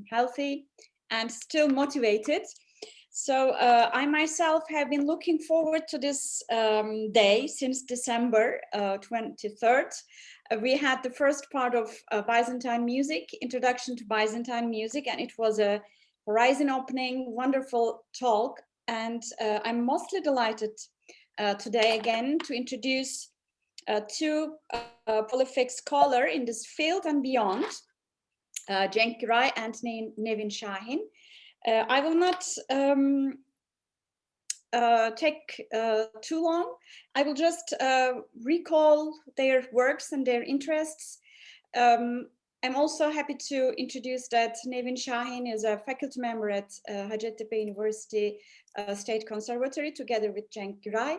healthy and still motivated. So I myself have been looking forward to this day since December 23rd. We had the first part of Byzantine music, Introduction to Byzantine Music, and it was a horizon opening, wonderful talk. And I'm mostly delighted today again to introduce two prolific scholars in this field and beyond, Cenk Güray and Nevin Şahin. I will not take too long. I will just recall their works and their interests. I'm also happy to introduce that Nevin Şahin is a faculty member at Hacettepe University State Conservatory together with Cenk Güray.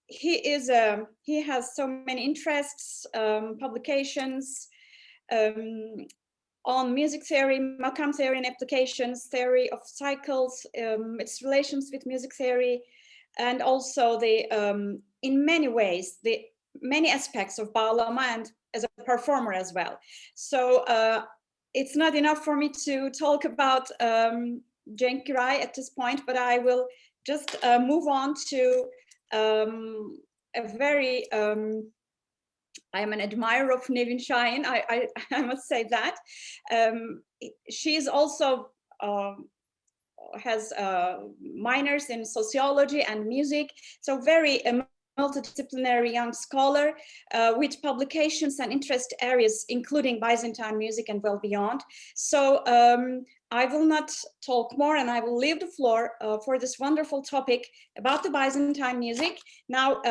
He has so many interests, publications on music theory, makam theory and applications, theory of cycles, its relations with music theory, and also in many ways, the many aspects of bağlama and as a performer as well. So it's not enough for me to talk about Cenk Güray at this point, but I will just move on to a very I am an admirer of Nevin Şahin. I must say that. She is also has minors in sociology and music, so very multidisciplinary young scholar with publications and interest areas, including Byzantine music and well beyond. So I will not talk more, and I will leave the floor for this wonderful topic about the Byzantine music. Now,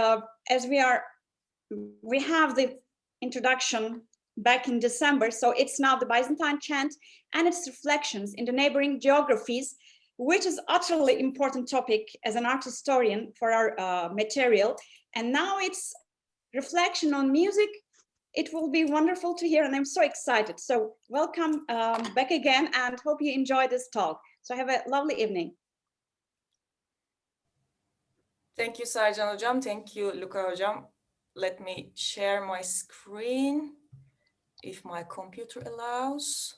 as we have the introduction back in December, so it's now the Byzantine Chant and its reflections in the neighboring geographies, which is utterly important topic as an art historian for our material. And now it's reflection on music. It will be wonderful to hear, and I'm so excited. So welcome back again, and hope you enjoy this talk. So have a lovely evening. Thank you, Sercan Hocam. Thank you, Luca Hocam. Let me share my screen, if my computer allows.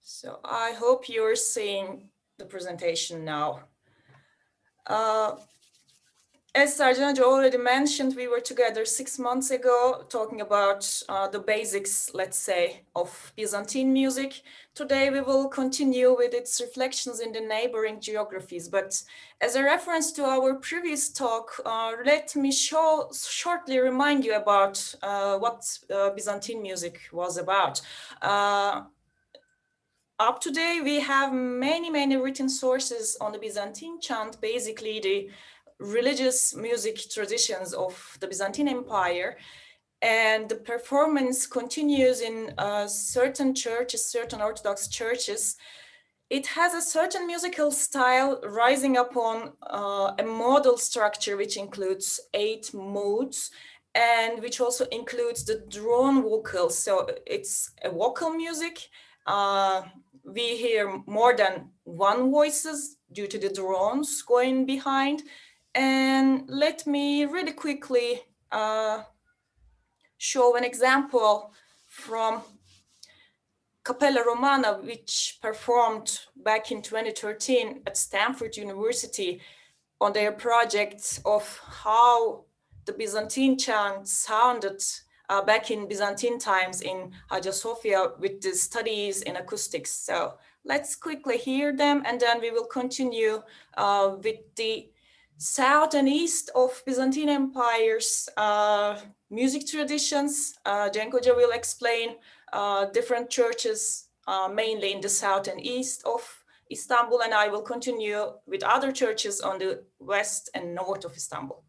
So I hope you're seeing the presentation now. As Sercan already mentioned, we were together 6 months ago talking about the basics, let's say, of Byzantine music. Today we will continue with its reflections in the neighboring geographies. But as a reference to our previous talk, let me shortly remind you about what Byzantine music was about. Up to date, we have many written sources on the Byzantine chant, basically the religious music traditions of the Byzantine Empire, and the performance continues in certain churches, certain Orthodox churches. It has a certain musical style rising upon a modal structure which includes 8 modes and which also includes the drone vocals. So it's a vocal music. We hear more than 1 voices due to the drones going behind. And let me really quickly show an example from Cappella Romana, which performed back in 2013 at Stanford University on their project of how the Byzantine chant sounded back in Byzantine times in Hagia Sophia with the studies in acoustics. So let's quickly hear them, and then we will continue with the south and east of Byzantine Empire's music traditions. Cenk Hoca will explain different churches, mainly in the south and east of Istanbul, and I will continue with other churches on the west and north of Istanbul.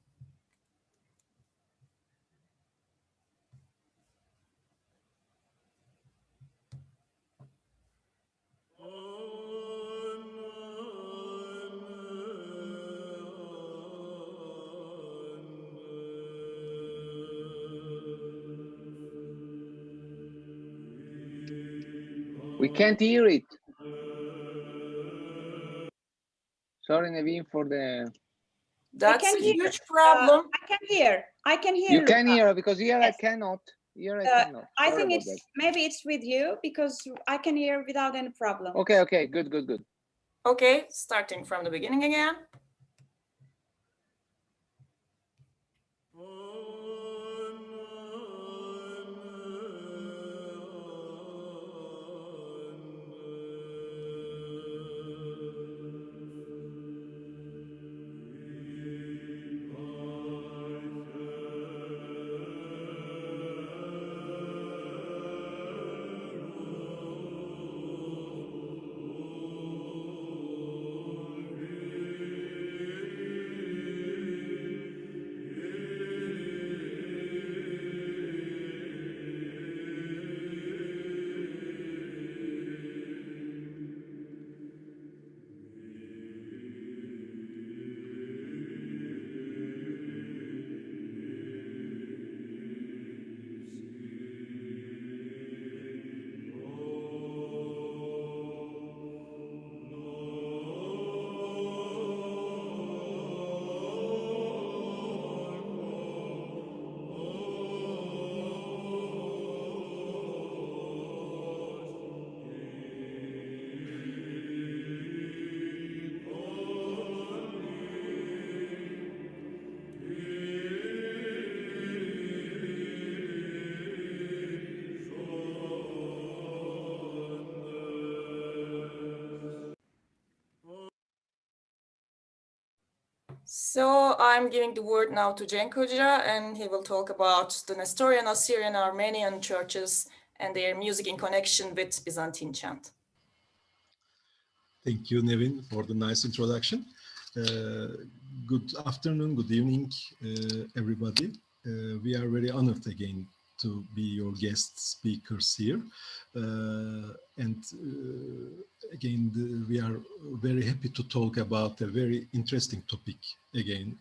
We can't hear it. Sorry, Nevin, for the... That's a huge problem. I can hear. I can hear You Luca. can hear because here I Yes. cannot. Here I cannot. I Sorry think about it's that. maybe it's with you because I can hear without any problem. Okay, okay, good, good, good. Okay, starting from the beginning again. So I'm giving the word now to Cenk Hoca, and he will talk about the Nestorian, Syrian, Armenian churches and their music in connection with Byzantine chant. Thank you, Nevin, for the nice introduction. Good afternoon, good evening, everybody. We are very honored again to be your guest speakers here. Again, we are very happy to talk about a very interesting topic again,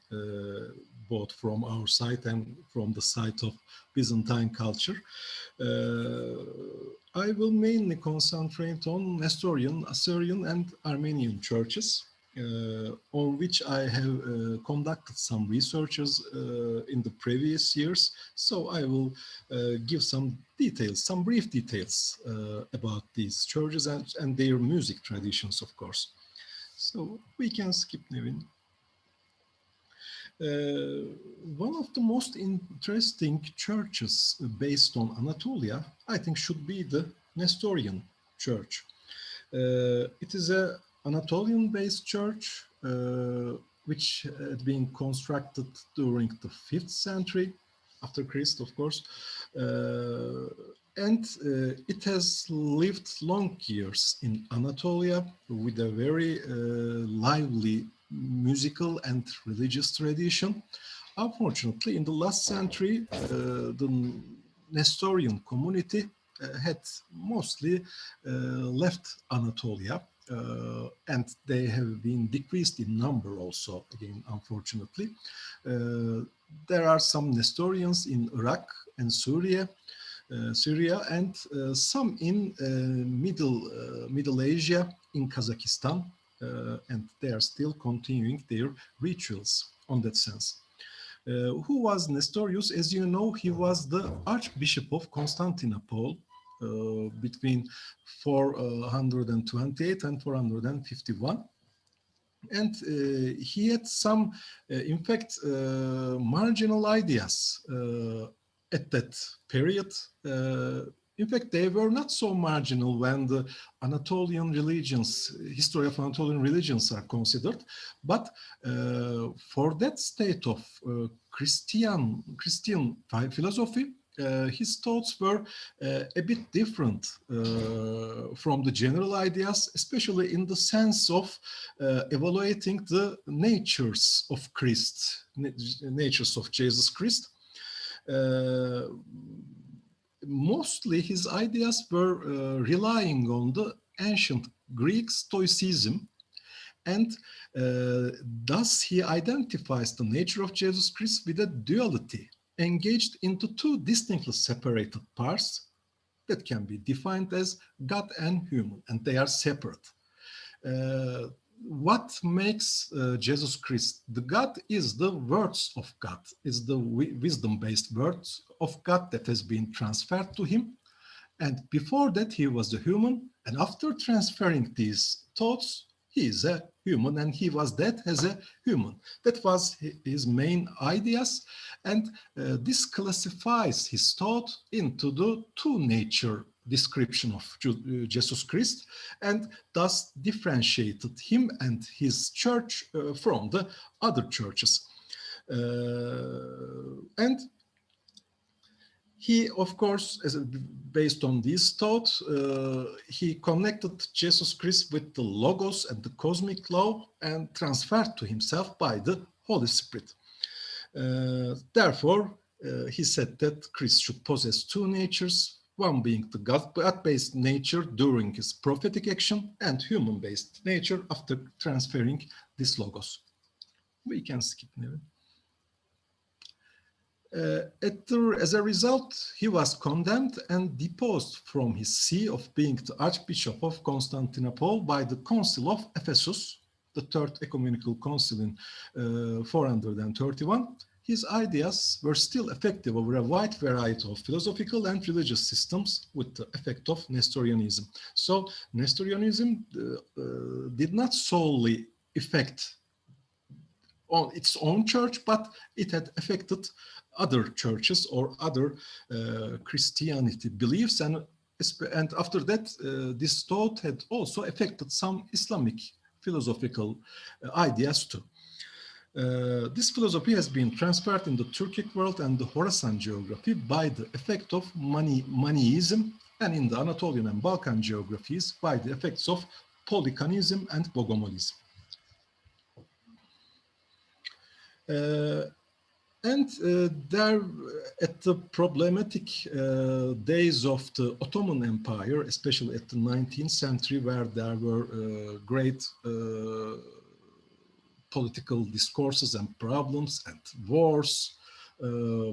both from our side and from the side of Byzantine culture. I will mainly concentrate on Nestorian, Syrian and Armenian churches, on which I have conducted some researches in the previous years. So I will give some details, some brief details about these churches and their music traditions, of course. So we can skip, Nevin. One of the most interesting churches based on Anatolia, I think, should be the Nestorian church. It is an Anatolian-based church which had been constructed during the 5th century after Christ, of course, and it has lived long years in Anatolia with a very lively musical and religious tradition. Unfortunately, in the last century, the Nestorian community had mostly left Anatolia, and they have been decreased in number also, again, unfortunately. There are some Nestorians in Iraq and Syria, and some in Middle Asia, in Kazakhstan, and they are still continuing their rituals on that sense. Who was Nestorius? As you know, he was the Archbishop of Constantinople between 428 and 451. And he had some, in fact, marginal ideas at that period. In fact, they were not so marginal when the Anatolian religions, history of Anatolian religions are considered. But for that state of Christian philosophy, his thoughts were a bit different from the general ideas, especially in the sense of evaluating the natures of Christ, natures of Jesus Christ. Mostly his ideas were relying on the ancient Greek Stoicism, and thus he identifies the nature of Jesus Christ with a duality engaged into two distinctly separated parts that can be defined as God and human, and they are separate. what makes Jesus Christ? The God is the words of God, is the wisdom-based words of God that has been transferred to him. And before that, he was the human. And after transferring these thoughts, he is a human, and he was that as a human. That was his main ideas. And this classifies his thought into the two-nature description of Jesus Christ, and thus differentiated him and his church from the other churches. And he, of course, based on this thought, he connected Jesus Christ with the Logos and the cosmic law and transferred to himself by the Holy Spirit. Therefore, he said that Christ should possess two natures, one being the God-based nature during his prophetic action and human-based nature after transferring this Logos. We can skip Nevin. As a result, he was condemned and deposed from his see of being the Archbishop of Constantinople by the Council of Ephesus, the Third Ecumenical Council in 431. His ideas were still effective over a wide variety of philosophical and religious systems with the effect of Nestorianism. So Nestorianism did not solely affect on its own church, but it had affected other churches or other Christianity beliefs, and after that this thought had also affected some Islamic philosophical ideas too. This philosophy has been transferred in the Turkic world and the Khorasan geography by the effect of Maniism, and in the Anatolian and Balkan geographies by the effects of Polycanism and Bogomilism. There, at the problematic days of the Ottoman Empire, especially at the 19th century, where there were great political discourses and problems and wars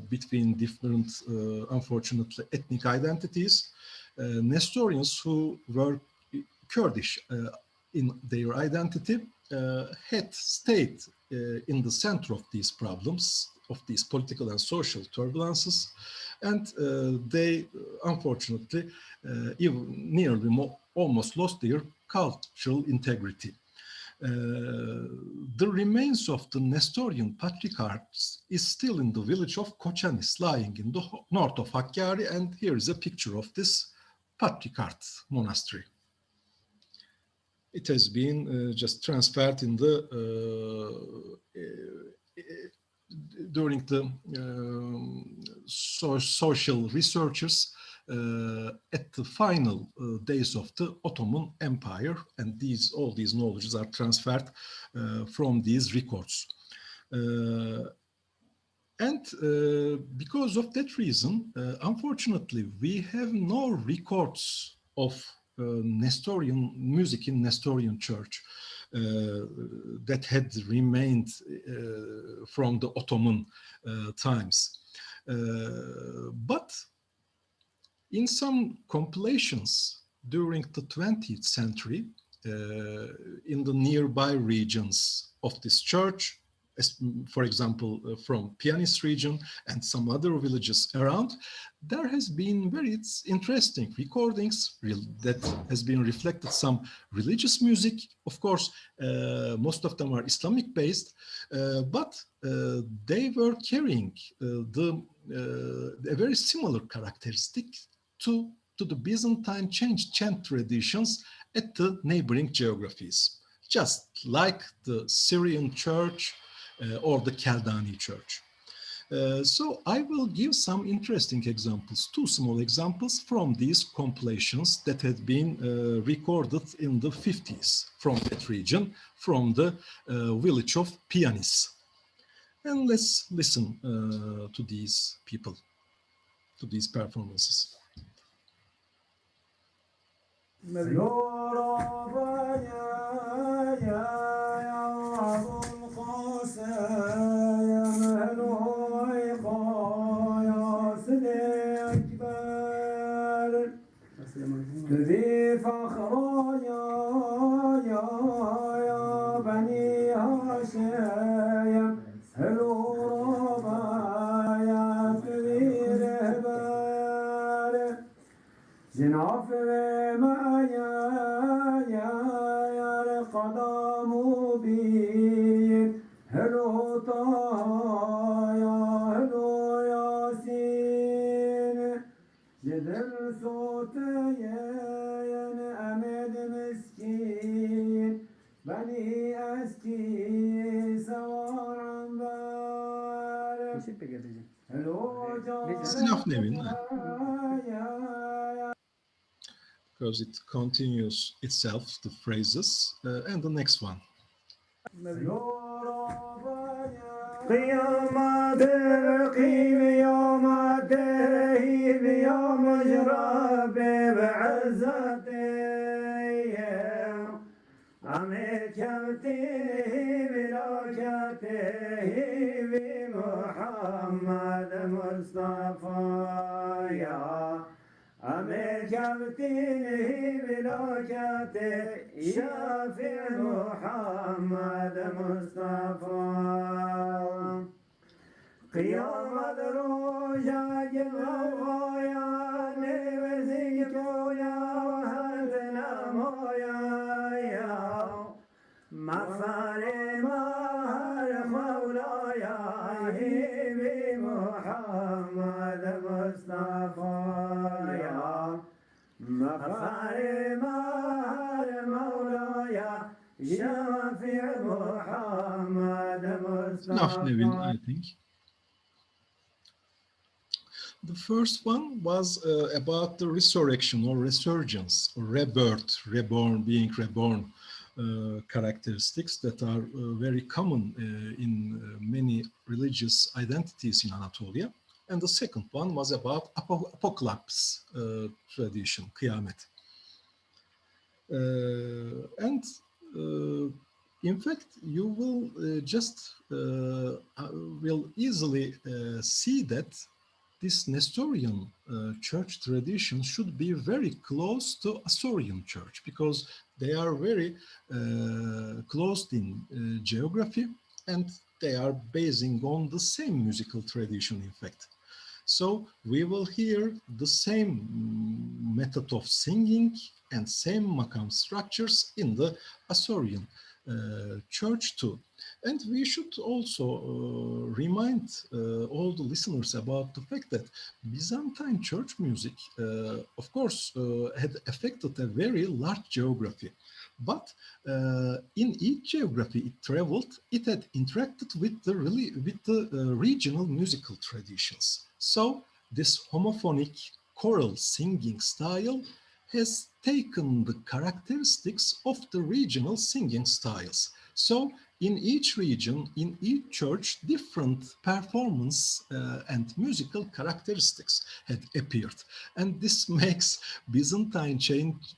between different, unfortunately, ethnic identities, Nestorians who were Kurdish in their identity had stayed in the center of these problems, of these political and social turbulences, and they unfortunately nearly almost lost their cultural integrity. The remains of the Nestorian patriarchs is still in the village of Koçanis, lying in the north of Hakkari, and here is a picture of this patriarch monastery. It has been just transferred in the during the social researchers at the final days of the Ottoman Empire, and all these knowledges are transferred from these records. Because of that reason, unfortunately, we have no records of Nestorian music in Nestorian Church that had remained from the Ottoman times. But in some compilations during the 20th century, in the nearby regions of this church, for example, from Pianis region and some other villages around, there has been very interesting recordings that has been reflected some religious music. Of course, most of them are Islamic based, but they were carrying a very similar characteristic to the Byzantine chant traditions at the neighboring geographies, just like the Syrian church or the Kaldani church. So I will give some interesting examples, two small examples from these compilations that had been recorded in the 50s from that region, from the village of Pianis. And let's listen to these people, to these performances. ذي فخر يا جناف معايا يا القدم بين هلو طايا هلو ياسين جدل صوتي أمد مسكين بني أسكي سوار بار هلو It's enough, Nevin, because it continues itself, the phrases, and the next one. قيامات قيم يوم الدهيب يوم جراب بعزتي أمكبتي بلوكته بمحمد مصطفى يا أمكبتني بلوكته شافع محمد مصطفى قيام دروجا جمعويا نبزيكويا وهدنا مويا مفاري مهر مولايا بمحمد مصطفى مفاري مهر مولايا شافع محمد Enough, Nevin, مصطفى I think. The first one was about the resurrection or resurgence, or rebirth, reborn, being reborn, characteristics that are very common in many religious identities in Anatolia. And the second one was about apocalypse tradition, Kıyamet. And in fact, you will will easily see that this Nestorian church tradition should be very close to Assyrian church, because they are very close in geography, and they are basing on the same musical tradition, in fact. So we will hear the same method of singing and same makam structures in the Assyrian church too. And we should also remind all the listeners about the fact that Byzantine church music, of course, had affected a very large geography. But in each geography it traveled, it had interacted with the regional musical traditions. So this homophonic choral singing style has taken the characteristics of the regional singing styles. So in each region, in each church, different performance and musical characteristics had appeared. And this makes Byzantine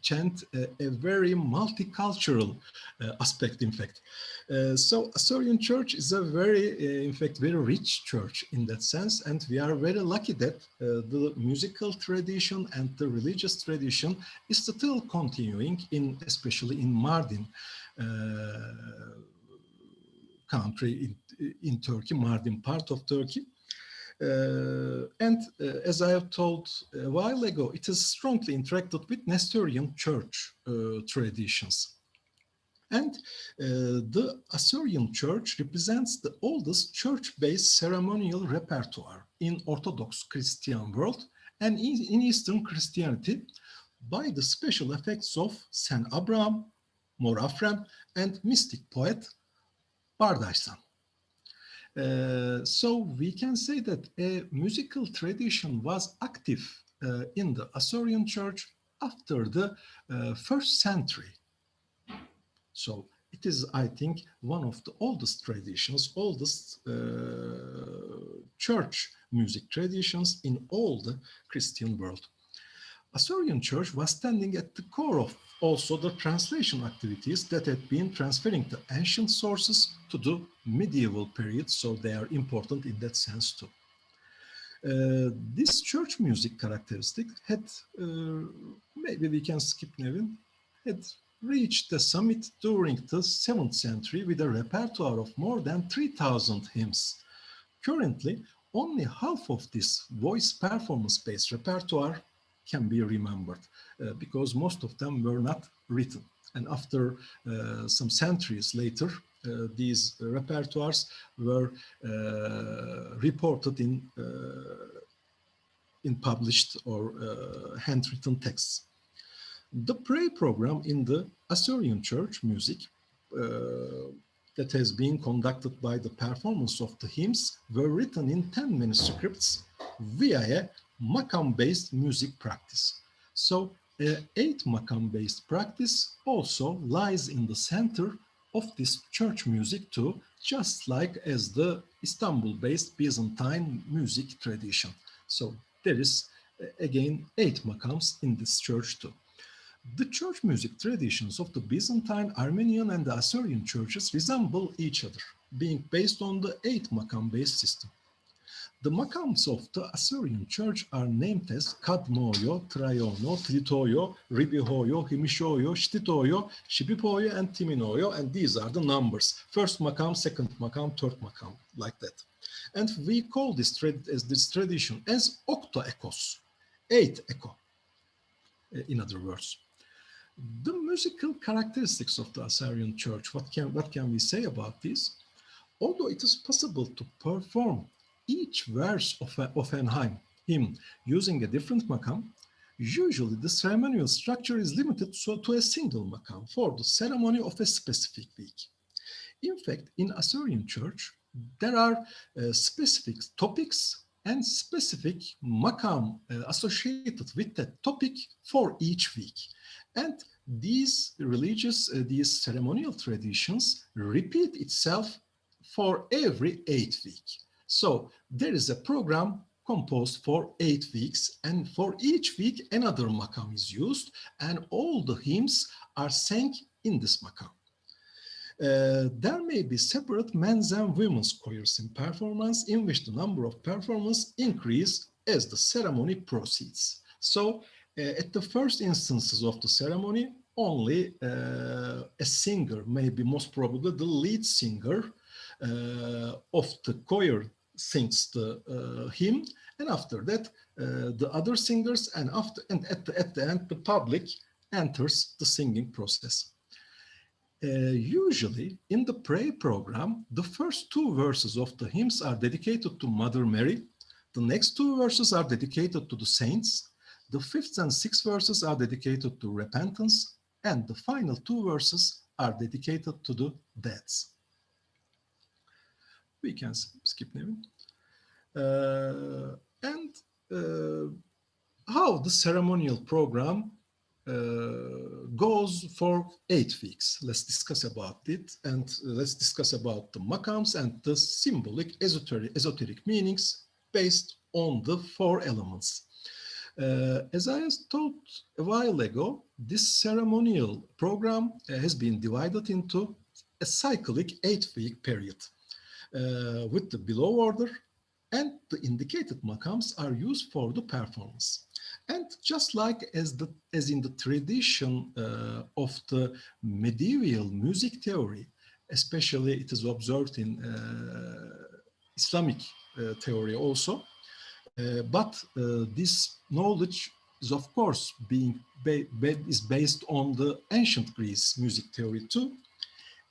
chant a very multicultural aspect, in fact. So Assyrian church is a very, in fact, very rich church in that sense. And we are very lucky that the musical tradition and the religious tradition is still continuing, especially in Mardin country in Turkey, Mardin part of Turkey. As I have told a while ago, it is strongly interacted with Nestorian church traditions. And the Assyrian church represents the oldest church-based ceremonial repertoire in Orthodox Christian world and in Eastern Christianity, by the special effects of Saint Abraham, Morafrem, and mystic poet Bardajsan. So we can say that a musical tradition was active in the Assyrian church after the 1st century. So it is, I think, one of the oldest traditions, oldest church music traditions in all the Christian world. Assyrian church was standing at the core of also the translation activities that had been transferring the ancient sources to the medieval period, so they are important in that sense too. This church music characteristic had, maybe we can skip Nevin, had reached the summit during the 7th century with a repertoire of more than 3,000 hymns. Currently, only half of this voice performance-based repertoire can be remembered because most of them were not written. And after some centuries later, these repertoires were reported in published or handwritten texts. The prayer program in the Assyrian church music that has been conducted by the performance of the hymns were written in 10 manuscripts via a makam-based music practice. So, 8 makam-based practice also lies in the center of this church music too, just like as the Istanbul-based Byzantine music tradition. So, there is again 8 makams in this church too. The church music traditions of the Byzantine, Armenian, and the Assyrian churches resemble each other, being based on the 8 makam-based system. The makams of the Assyrian church are named as Kadmoyo, Trayono, Tritoyo, Ribihoyo, Himishoyo, Shtitoyo, Shibipoyo, and Timinoyo, and these are the numbers. First makam, second makam, third makam, like that. And we call this tradition as octoekos, 8 echo, in other words. The musical characteristics of the Assyrian church, what can we say about this? Although it is possible to perform each verse of an hymn using a different makam, usually the ceremonial structure is limited to a single makam for the ceremony of a specific week. In fact, in Assyrian church, there are specific topics and specific makam associated with that topic for each week. And these these ceremonial traditions repeat itself for every 8 weeks. So there is a program composed for 8 weeks, and for each week another makam is used, and all the hymns are sang in this makam. There may be separate men's and women's choirs in performance, in which the number of performances increase as the ceremony proceeds. So at the first instances of the ceremony, only a singer, maybe most probably the lead singer of the choir, sings the hymn, and after that the other singers, and at the end the public enters the singing process. Usually in the prayer program, the first 2 verses of the hymns are dedicated to Mother Mary, the next 2 verses are dedicated to the saints, the 5th and 6th verses are dedicated to repentance, and the final 2 verses are dedicated to the deaths. We can skip Nevin. How the ceremonial program goes for 8 weeks. Let's discuss about it, and let's discuss about the makams and the symbolic esoteric meanings based on the 4 elements. As I told a while ago, this ceremonial program has been divided into a cyclic 8-week period with the below order, and the indicated makams are used for the performance. And just like as in the tradition of the medieval music theory, especially it is observed in Islamic theory also, but this knowledge is of course based on the ancient Greece music theory too.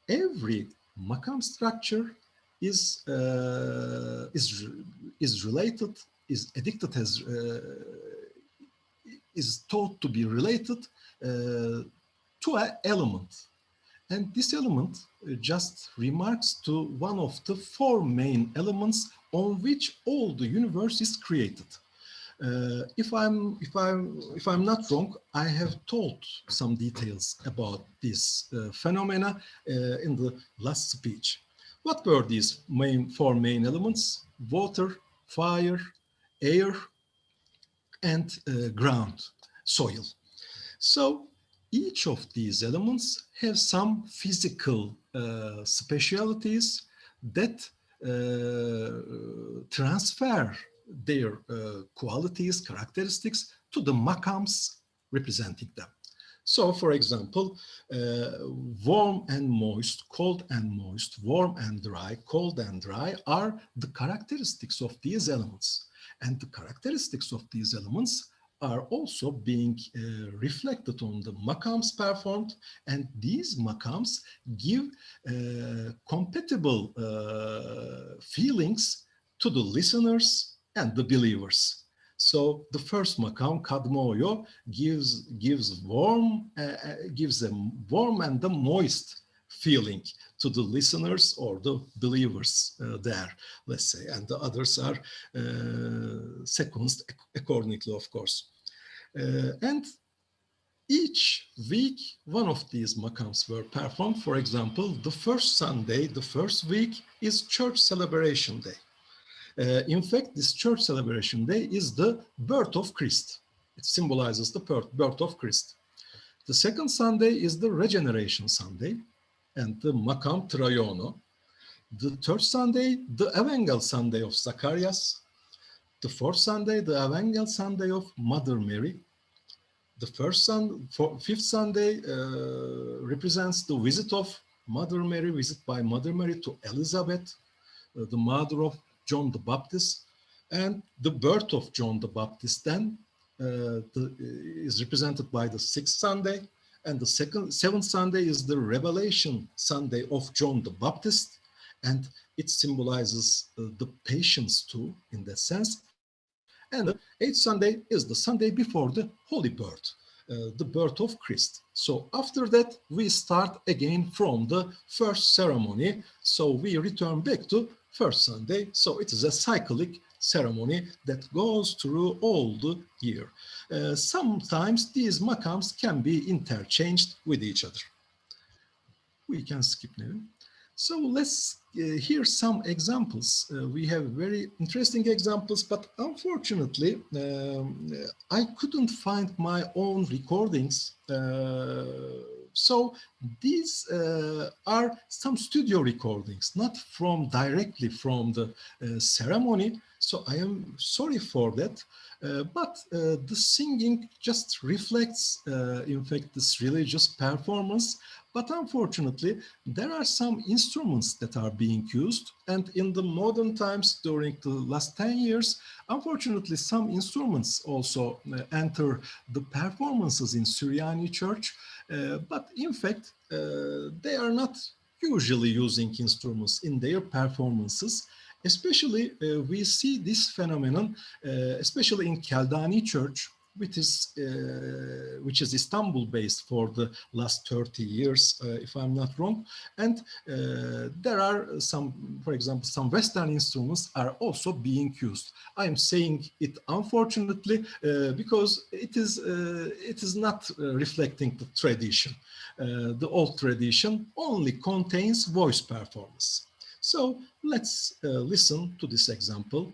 Every makam structure is related, is thought to be related to an element. And this element just remarks to one of the 4 main elements on which all the universe is created. If I'm not wrong, I have told some details about this phenomena in the last speech. What were these 4 main elements? Water, fire, air, and ground, soil. So each of these elements have some physical specialities that transfer their qualities, characteristics to the makams representing them. So, for example, warm and moist, cold and moist, warm and dry, cold and dry are the characteristics of these elements. And the characteristics of these elements are also being reflected on the makams performed, and these makams give compatible feelings to the listeners and the believers. So the first makam, Kadmoyo, gives a warm and the moist feeling to the listeners or the believers there, let's say, and the others are sequenced accordingly, of course. And each week, one of these makams were performed. For example, the first Sunday, the first week is church celebration day. In fact, this church celebration day is the birth of Christ. It symbolizes the birth of Christ. The second Sunday is the regeneration Sunday and the makam Trayono. The third Sunday, the Evangel Sunday of Zacharias. The fourth Sunday, the Evangel Sunday of Mother Mary. The fifth Sunday represents the visit of Mother Mary, visit by Mother Mary to Elizabeth, the mother of John the Baptist, and the birth of John the Baptist then is represented by the sixth Sunday, and the seventh Sunday is the Revelation Sunday of John the Baptist, and it symbolizes the patience too, in that sense. And the eighth Sunday is the Sunday before the Holy Birth, the birth of Christ. So after that, we start again from the first ceremony. So we return back to first Sunday. So it is a cyclic ceremony that goes through all the year. Sometimes these makams can be interchanged with each other. We can skip now. So let's hear some examples. We have very interesting examples, but unfortunately, I couldn't find my own recordings. So these are some studio recordings, not directly from the ceremony. So I am sorry for that. But the singing just reflects, in fact, this religious performance. But unfortunately, there are some instruments that are being used. And in the modern times, during the last 10 years, unfortunately, some instruments also enter the performances in Syrian church. But in fact, they are not usually using instruments in their performances. Especially, we see this phenomenon, especially in Keldani church, which is Istanbul-based for the last 30 years, if I'm not wrong. And there are some, for example, some Western instruments are also being used. I'm saying it unfortunately because it is not reflecting the tradition. The old tradition only contains voice performance. So let's listen to this example.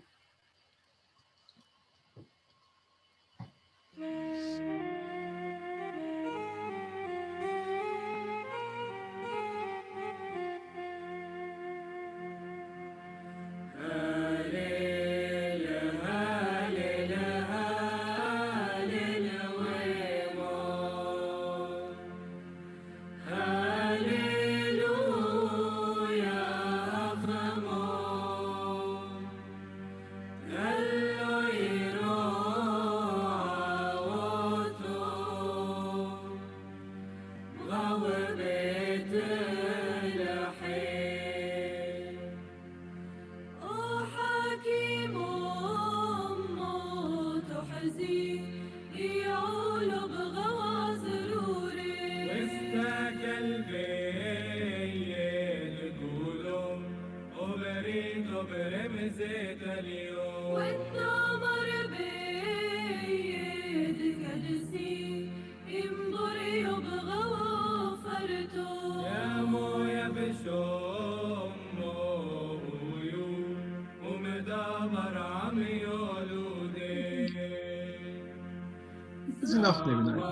It's enough, Nevin.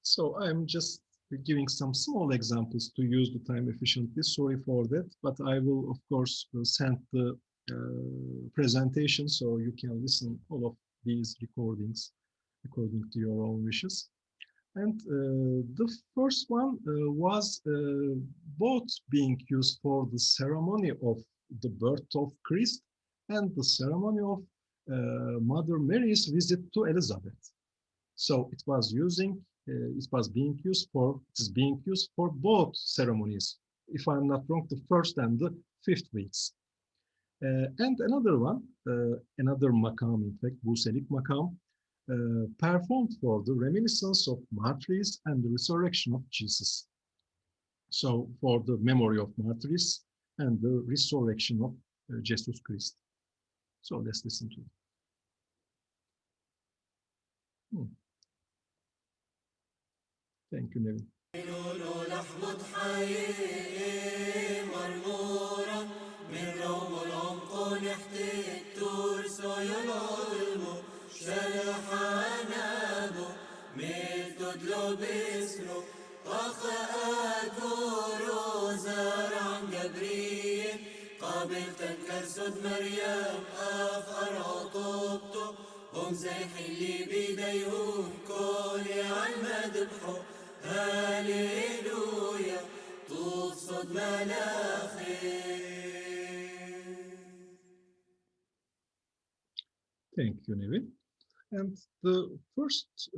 So I'm just giving some small examples to use the time efficiently. Sorry for that, but I will, of course, send the presentation so you can listen all of these recordings according to your own wishes. And the first one was both being used for the ceremony of the birth of Christ and the ceremony of Mother Mary's visit to Elizabeth. So it was being used for both ceremonies, if I'm not wrong, the first and the fifth weeks. And another one, another makam, in fact, Buselik makam, performed for the reminiscence of martyrs and the resurrection of Jesus. So for the memory of martyrs and the resurrection of Jesus Christ. So let's listen to it. Thank you, Nevin. Thank you, Nevin. And the first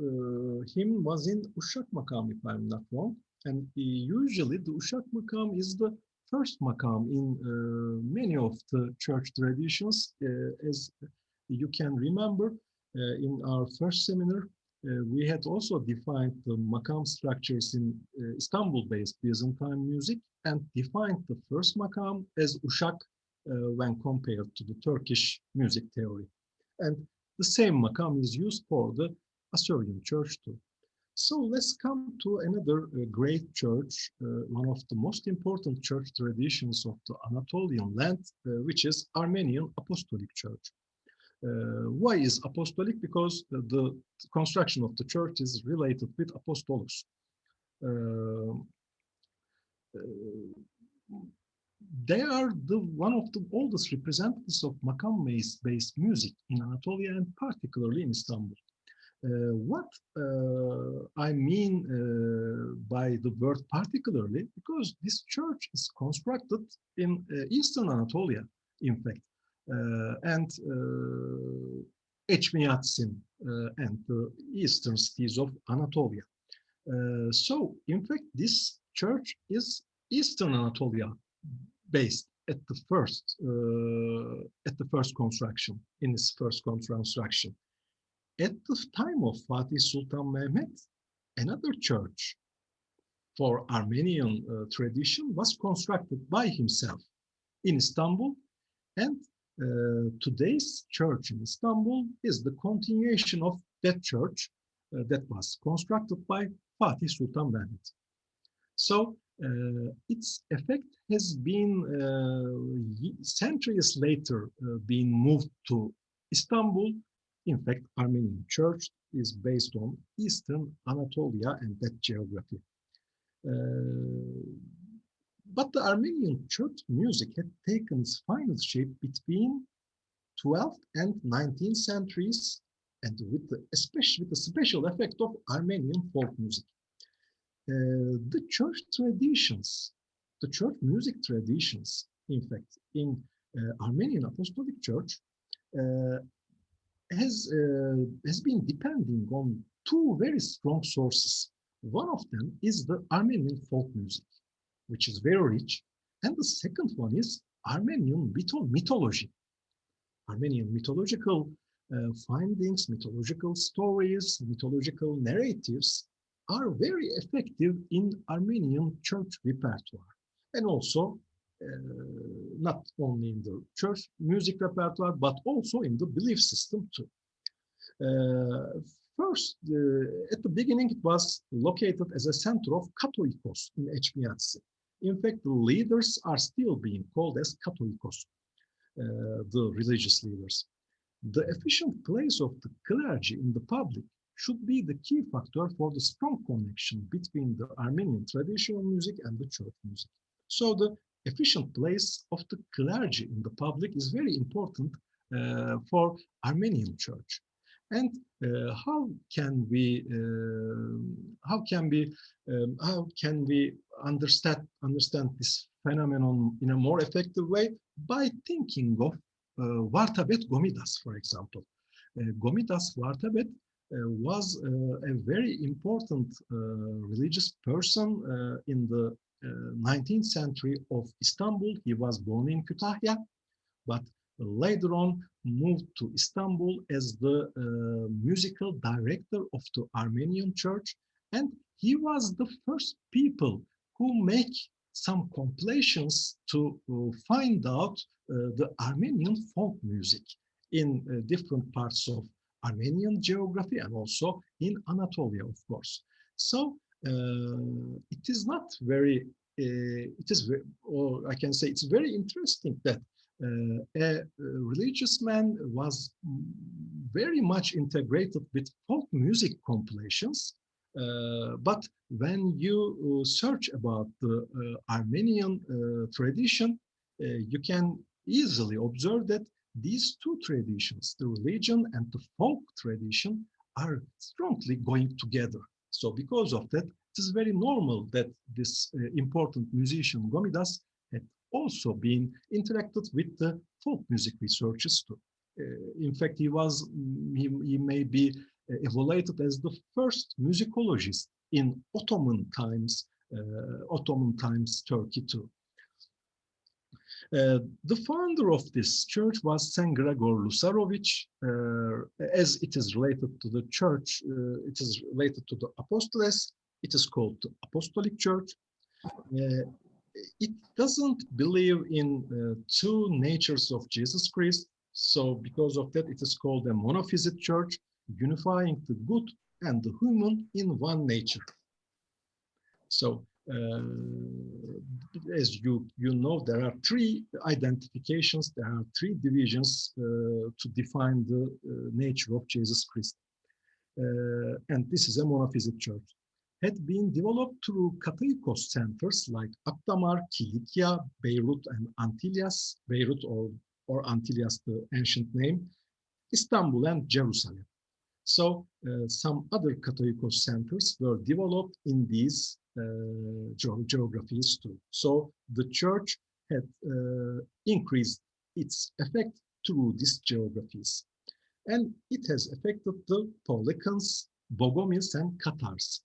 hymn was in Uşak Makam, if I'm not wrong. And usually the Uşak Makam is the first makam in many of the church traditions. As you can remember, in our first seminar, we had also defined the makam structures in Istanbul-based Byzantine music and defined the first makam as Uşak when compared to the Turkish music theory. And the same makam is used for the Assyrian church too. So let's come to another great church, one of the most important church traditions of the Anatolian land, which is Armenian Apostolic Church. Why is apostolic? Because the construction of the church is related with apostolos. They are one of the oldest representatives of makam-based music in Anatolia and particularly in Istanbul. What I mean by the word particularly, because this church is constructed in Eastern Anatolia, in fact, and Etchmiadzin and the eastern cities of Anatolia. So, in fact, this church is Eastern Anatolia based at the first construction, in its first construction. At the time of Fatih Sultan Mehmet, another church for Armenian tradition was constructed by himself in Istanbul, and today's church in Istanbul is the continuation of that church that was constructed by Fatih Sultan Mehmet. So its effect has been centuries later being moved to Istanbul. In fact, Armenian church is based on Eastern Anatolia and that geography. But the Armenian church music had taken its final shape between 12th and 19th centuries, and with the special effect of Armenian folk music. The church music traditions, in fact, in Armenian Apostolic Church, has been depending on two very strong sources. One of them is the Armenian folk music, which is very rich, and the second one is Armenian mythology. Armenian mythological findings, mythological stories, mythological narratives are very effective in Armenian church repertoire, and also not only in the church music repertoire, but also in the belief system too. First, at the beginning, it was located as a center of Katolikos in Etchmiadzin. In fact, the leaders are still being called as Katolikos, the religious leaders. The efficient place of the clergy in the public should be the key factor for the strong connection between the Armenian traditional music and the church music. So the efficient place of the clergy in the public is very important for Armenian church. And how can we understand this phenomenon in a more effective way? By thinking of Vartabet Gomidas, for example. Gomidas Vartabet was a very important religious person in the 19th century of Istanbul. He was born in Kütahya, but later on moved to Istanbul as the musical director of the Armenian church, and he was the first people who make some compilations to find out the Armenian folk music in different parts of Armenian geography and also in Anatolia, of course. So it is not very, or I can say it's very interesting that a religious man was very much integrated with folk music compilations. But when you search about the Armenian tradition, you can easily observe that these two traditions, the religion and the folk tradition, are strongly going together. So because of that, it is very normal that this important musician Gomidas had also been interacted with the folk music researchers too. In fact, he may be evaluated as the first musicologist in Ottoman times Turkey too. The founder of this church was St. Gregor Lusarovich. As it is related to the church, it is related to the Apostoles. It is called the Apostolic Church. It doesn't believe in two natures of Jesus Christ. So because of that, it is called a monophysite church, unifying the good and the human in one nature. So as you know, there are three identifications, there are three divisions to define the nature of Jesus Christ. And this is a monophysite church. Had been developed through Catholicos centers like Akdamar, Kilikya, Beirut, and Antillas, Beirut or Antillas, the ancient name, Istanbul and Jerusalem. So some other Catholicos centers were developed in these geographies too. So the church had increased its effect through these geographies. And it has affected the Paulicans, Bogomils, and Catars.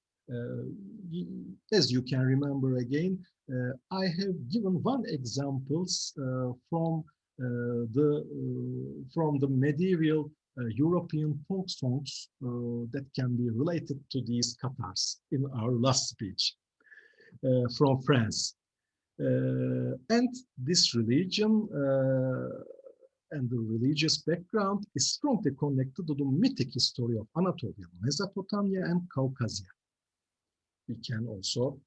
As you can remember again, I have given one examples from the medieval European folk songs that can be related to these Catars in our last speech from France. And this religion and the religious background is strongly connected to the mythic history of Anatolia, Mesopotamia, and Caucasia. We can also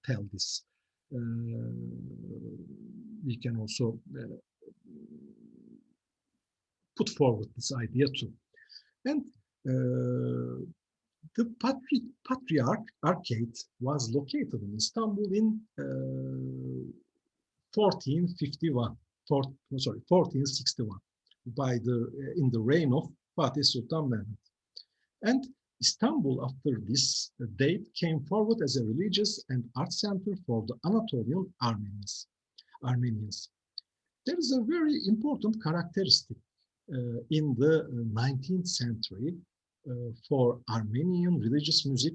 tell this. We can also put forward this idea too. And the Patriarchate was located in Istanbul in 1461 in the reign of Fatih Sultan Mehmed. And Istanbul, after this date, came forward as a religious and art center for the Anatolian Armenians. There is a very important characteristic in the 19th century for Armenian religious music.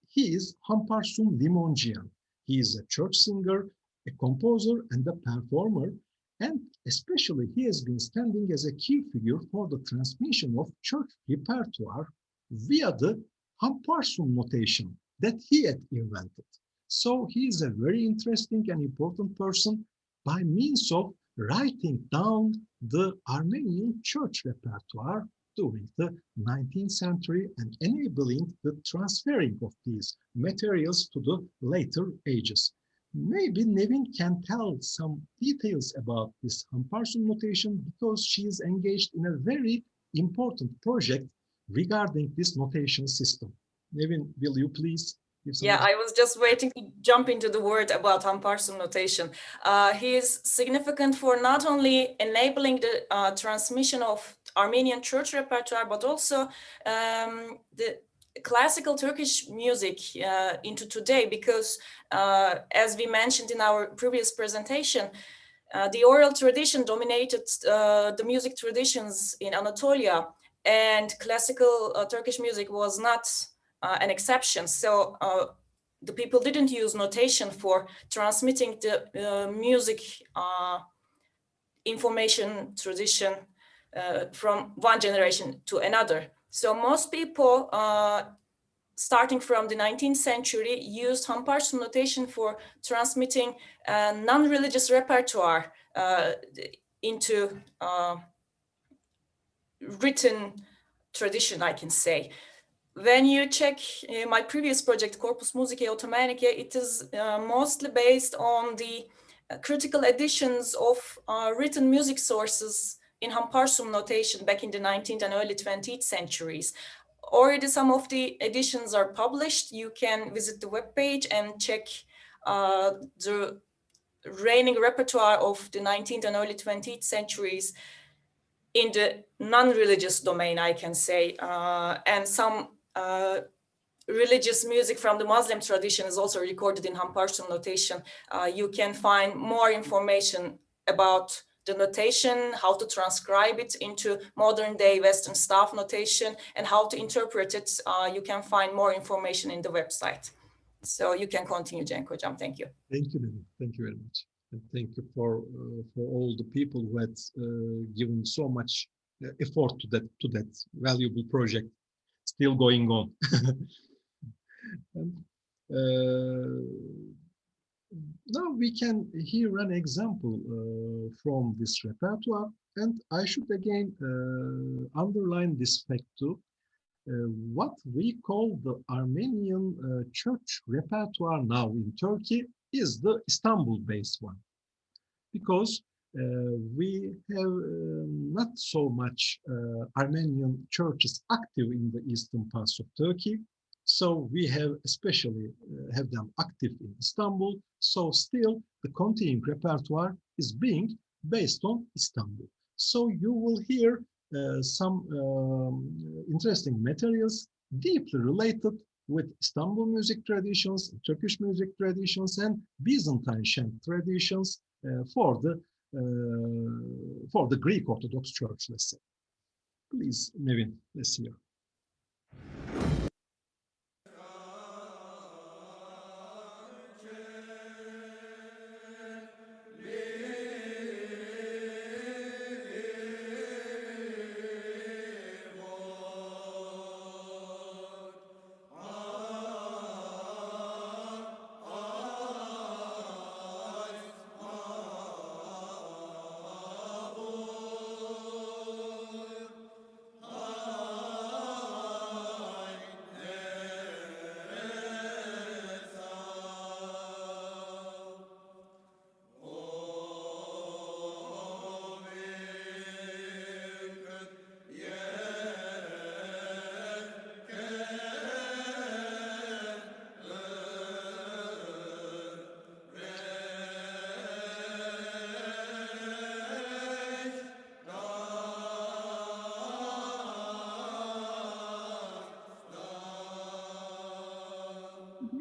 He is Hamparsum Limonjian. He is a church singer, a composer, and a performer, and especially he has been standing as a key figure for the transmission of church repertoire via the Hamparsum notation that he had invented. So he is a very interesting and important person by means of writing down the Armenian church repertoire during the 19th century and enabling the transferring of these materials to the later ages. Maybe Nevin can tell some details about this Hamparsum notation because she is engaged in a very important project regarding this notation system. Nevin, will you please? Yeah, I was just waiting to jump into the word about Hamparsum notation. He is significant for not only enabling the transmission of Armenian church repertoire, but also the classical Turkish music into today, because as we mentioned in our previous presentation, The oral tradition dominated the music traditions in Anatolia, and classical Turkish music was not an exception. So the people didn't use notation for transmitting the music information tradition from one generation to another. So most people, starting from the 19th century, used Hamparsu notation for transmitting non-religious repertoire into written tradition, I can say. When you check my previous project, Corpus Musicae Ottomanicae, it is mostly based on the critical editions of written music sources in Hamparsu notation back in the 19th and early 20th centuries. Already some of the editions are published. You can visit the webpage and check the reigning repertoire of the 19th and early 20th centuries in the non-religious domain, I can say, and some religious music from the Muslim tradition is also recorded in Hamparsu notation. You can find more information about the notation, how to transcribe it into modern day Western staff notation, and how to interpret it. You can find more information in the website. So you can continue, Cenk Hocam. Thank you. Thank you, Nevin. Thank you very much. And thank you for all the people who had given so much effort to that valuable project still going on. And, now we can hear an example from this repertoire, and I should again underline this fact too. What we call the Armenian church repertoire now in Turkey is the Istanbul-based one, because we have not so much Armenian churches active in the eastern parts of Turkey. So we have especially have them active in Istanbul. So still the continuing repertoire is being based on Istanbul. So you will hear some interesting materials deeply related with Istanbul music traditions, Turkish music traditions, and Byzantine chant traditions for the Greek Orthodox Church, let's say. Please, Nevin, let's hear.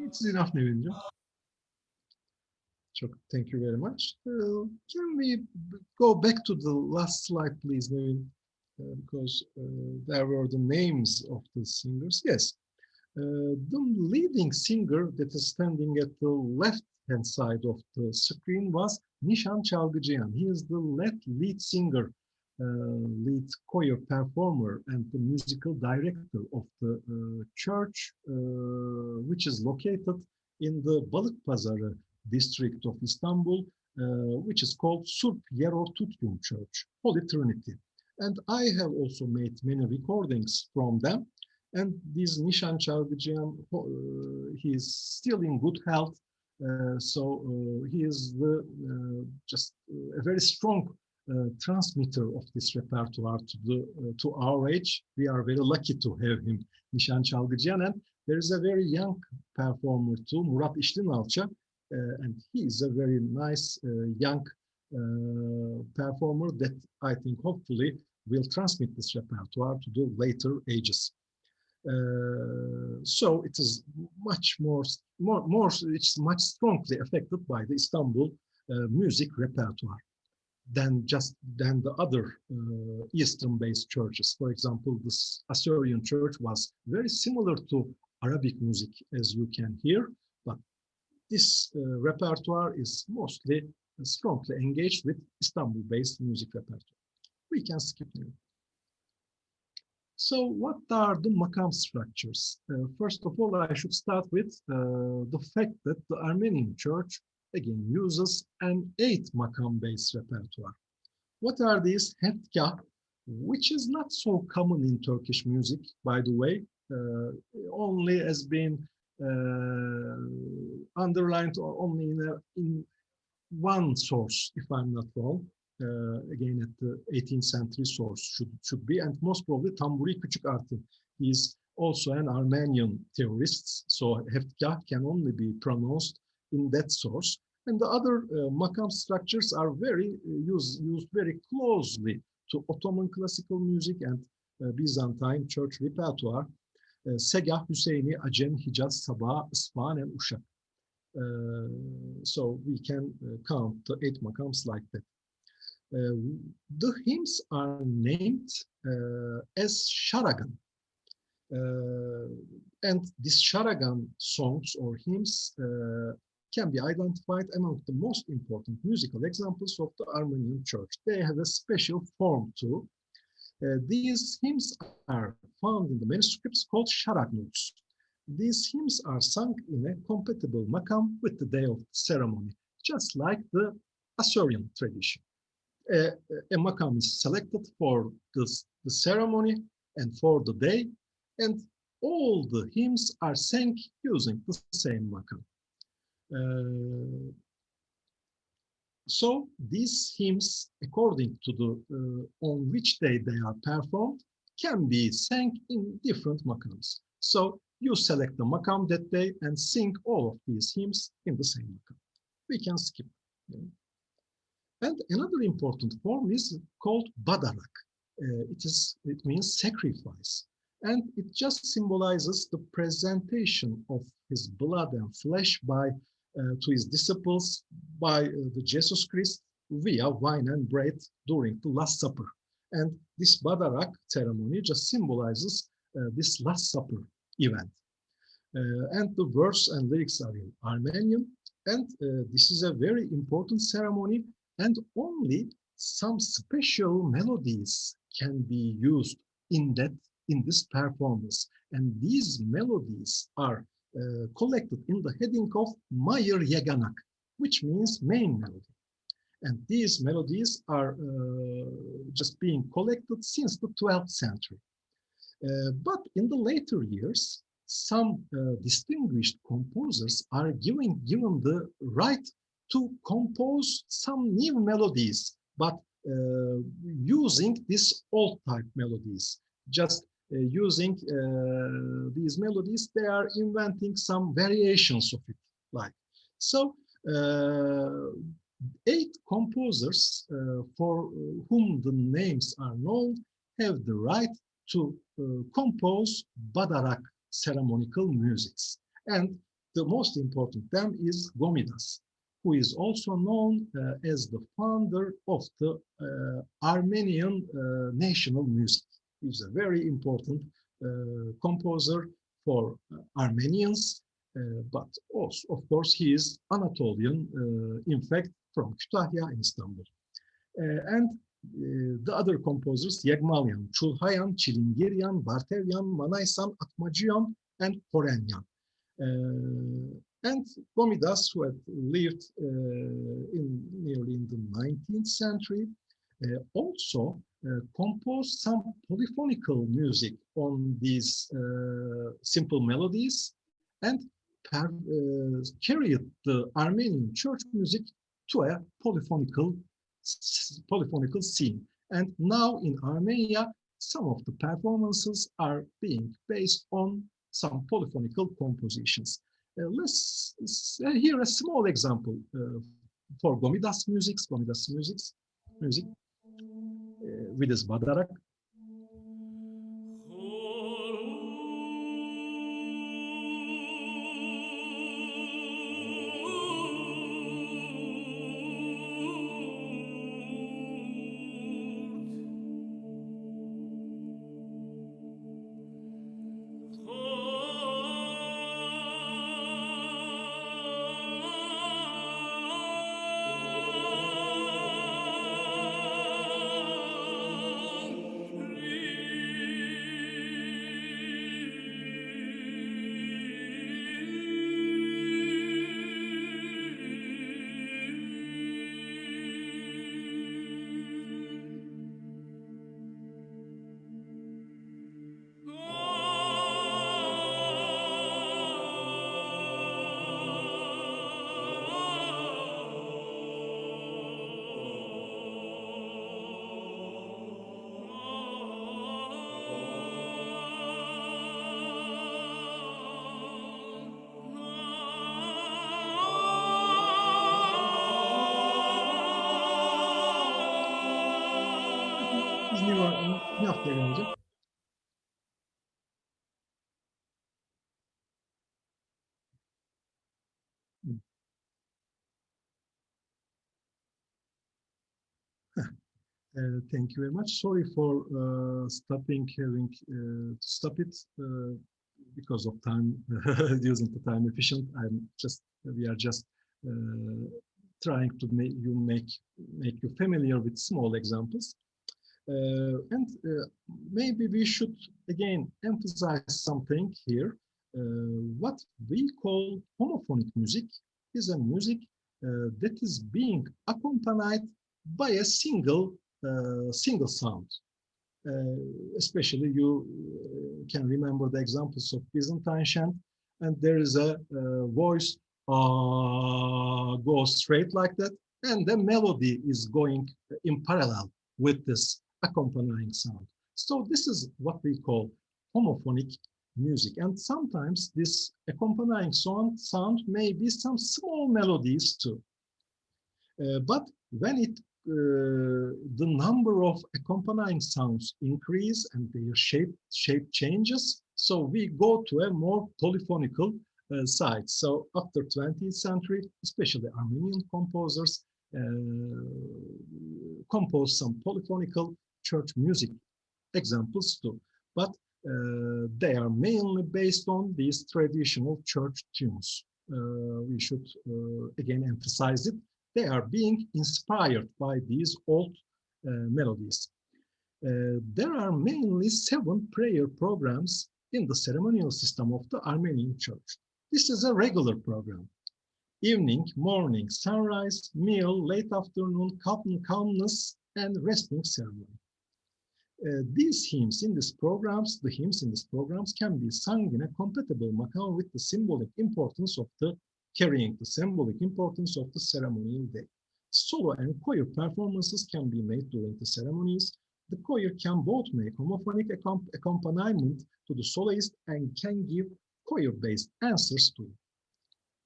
It's enough, Nevin'cim. Thank you very much. Can we go back to the last slide, please, Nevin? Because there were the names of the singers. Yes, the leading singer that is standing at the left-hand side of the screen was Nişan Çalgıcıyan. He is the lead singer, lead choir performer, and the musical director of the church, which is located in the Balıkpazarı district of Istanbul, which is called Surp Yerortutyum Church, Holy Trinity. And I have also made many recordings from them. And this Nişan Çalgıcıyan, he is still in good health. So he is just a very strong transmitter of this repertoire to our age. We are very lucky to have him, Nişan Çalgıcıyan. And there is a very young performer too, Murat İşlinalça, and he is a very nice young performer that I think hopefully will transmit this repertoire to the later ages. So it is much it's much strongly affected by the Istanbul music repertoire. than the other Eastern-based churches. For example, this Assyrian church was very similar to Arabic music, as you can hear, but this repertoire is mostly strongly engaged with Istanbul-based music repertoire. We can skip now. So what are the makam structures? First of all, I should start with the fact that the Armenian church, again, uses an 8 makam-based repertoire. What are these? Heftkah, which is not so common in Turkish music, by the way, only has been underlined only in one source, if I'm not wrong. Again, at the 18th century source should be, and most probably Tamburi Küçük Artin. He is also an Armenian theorist, so Heftkah can only be pronounced in that source. And the other makam structures are used very closely to Ottoman classical music and Byzantine church repertoire. Segah, Hüseyni, Acem, Hicaz, Sabah, Isfahan, and Uşak. So we can count the 8 makams like that. The hymns are named as Sharagan. And these Sharagan songs or hymns can be identified among the most important musical examples of the Armenian church. They have a special form too. These hymns are found in the manuscripts called Sharagnus. These hymns are sung in a compatible makam with the day of the ceremony, just like the Assyrian tradition. A makam is selected for the ceremony and for the day, and all the hymns are sang using the same makam. So these hymns, according to the on which day they are performed, can be sang in different makams. So you select the makam that day and sing all of these hymns in the same makam. We can skip. And another important form is called badarak. It means sacrifice, and it just symbolizes the presentation of his blood and flesh to his disciples by the Jesus Christ via wine and bread during the Last Supper. And this badarak ceremony just symbolizes this Last Supper event. And the verse and lyrics are in Armenian, and this is a very important ceremony, and only some special melodies can be used in this performance. And these melodies are collected in the heading of Mayır Yeganak, which means main melody. And these melodies are just being collected since the 12th century. But in the later years, some distinguished composers are given the right to compose some new melodies, but using these old type melodies. Just using these melodies, they are inventing some variations of it. Like so, 8 composers for whom the names are known have the right to compose badarak ceremonial musics, and the most important them is Gomidas, who is also known as the founder of the Armenian national music. He's a very important composer for Armenians, but also, of course, he is Anatolian, in fact, from Kütahya in Istanbul. And the other composers, Yegmalyan, Çulhayan, Çilingiryan, Bartevyan, Manaysan, Atmacıyan, and Horenyan. And Gomidas, who had lived nearly in the 19th century, also composed some polyphonical music on these simple melodies and carried the Armenian church music to a polyphonical scene. And now in Armenia, some of the performances are being based on some polyphonical compositions. Let's hear a small example for Gomidas music with his badarak. Ne yaptı Nevin hocam? Thank you very much. Sorry for having to stop it because of time, using the time efficient. We are just trying to make you familiar with small examples. And maybe we should again emphasize something here. What we call homophonic music is a music that is being accompanied by a single sound. Especially you can remember the examples of Byzantine Chant, and there is a voice goes straight like that, and the melody is going in parallel with this accompanying sound. So this is what we call homophonic music, and sometimes this accompanying sound may be some small melodies too. But when the number of accompanying sounds increase and their shape changes, so we go to a more polyphonical side. So after 20th century, especially Armenian composers composed some polyphonical church music examples too, but they are mainly based on these traditional church tunes. We should again emphasize it. They are being inspired by these old melodies. There are mainly 7 prayer programs in the ceremonial system of the Armenian church. This is a regular program. Evening, morning, sunrise, meal, late afternoon, calmness, and resting ceremony. These hymns in these programs, the hymns in these programs can be sung in a compatible makam with the symbolic importance of the carrying the symbolic importance of the ceremonial day. Solo and choir performances can be made during the ceremonies. The choir can both make homophonic accompaniment to the soloist and can give choir-based answers to it.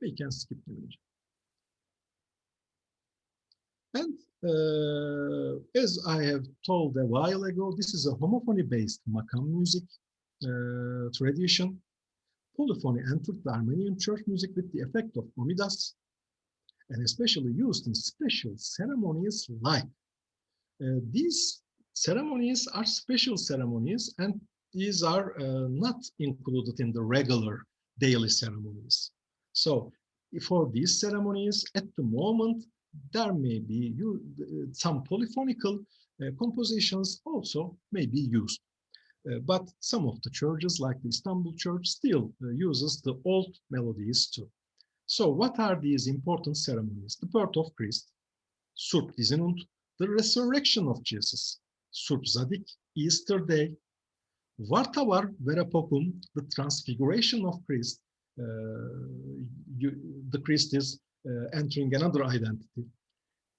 We can skip the image. And as I have told a while ago, this is a homophony-based makam music tradition. Polyphony entered the Armenian church music with the effect of omidas, and especially used in special ceremonies like these ceremonies are special ceremonies, and these are not included in the regular daily ceremonies. So for these ceremonies, at the moment, there may be some polyphonical compositions also may be used. But some of the churches, like the Istanbul church, still uses the old melodies too. So what are these important ceremonies? The birth of Christ, Surp Dizinund, the resurrection of Jesus, Surp Zadik, Easter Day, Vartavar Verapopum, the transfiguration of Christ. The Christ is entering another identity.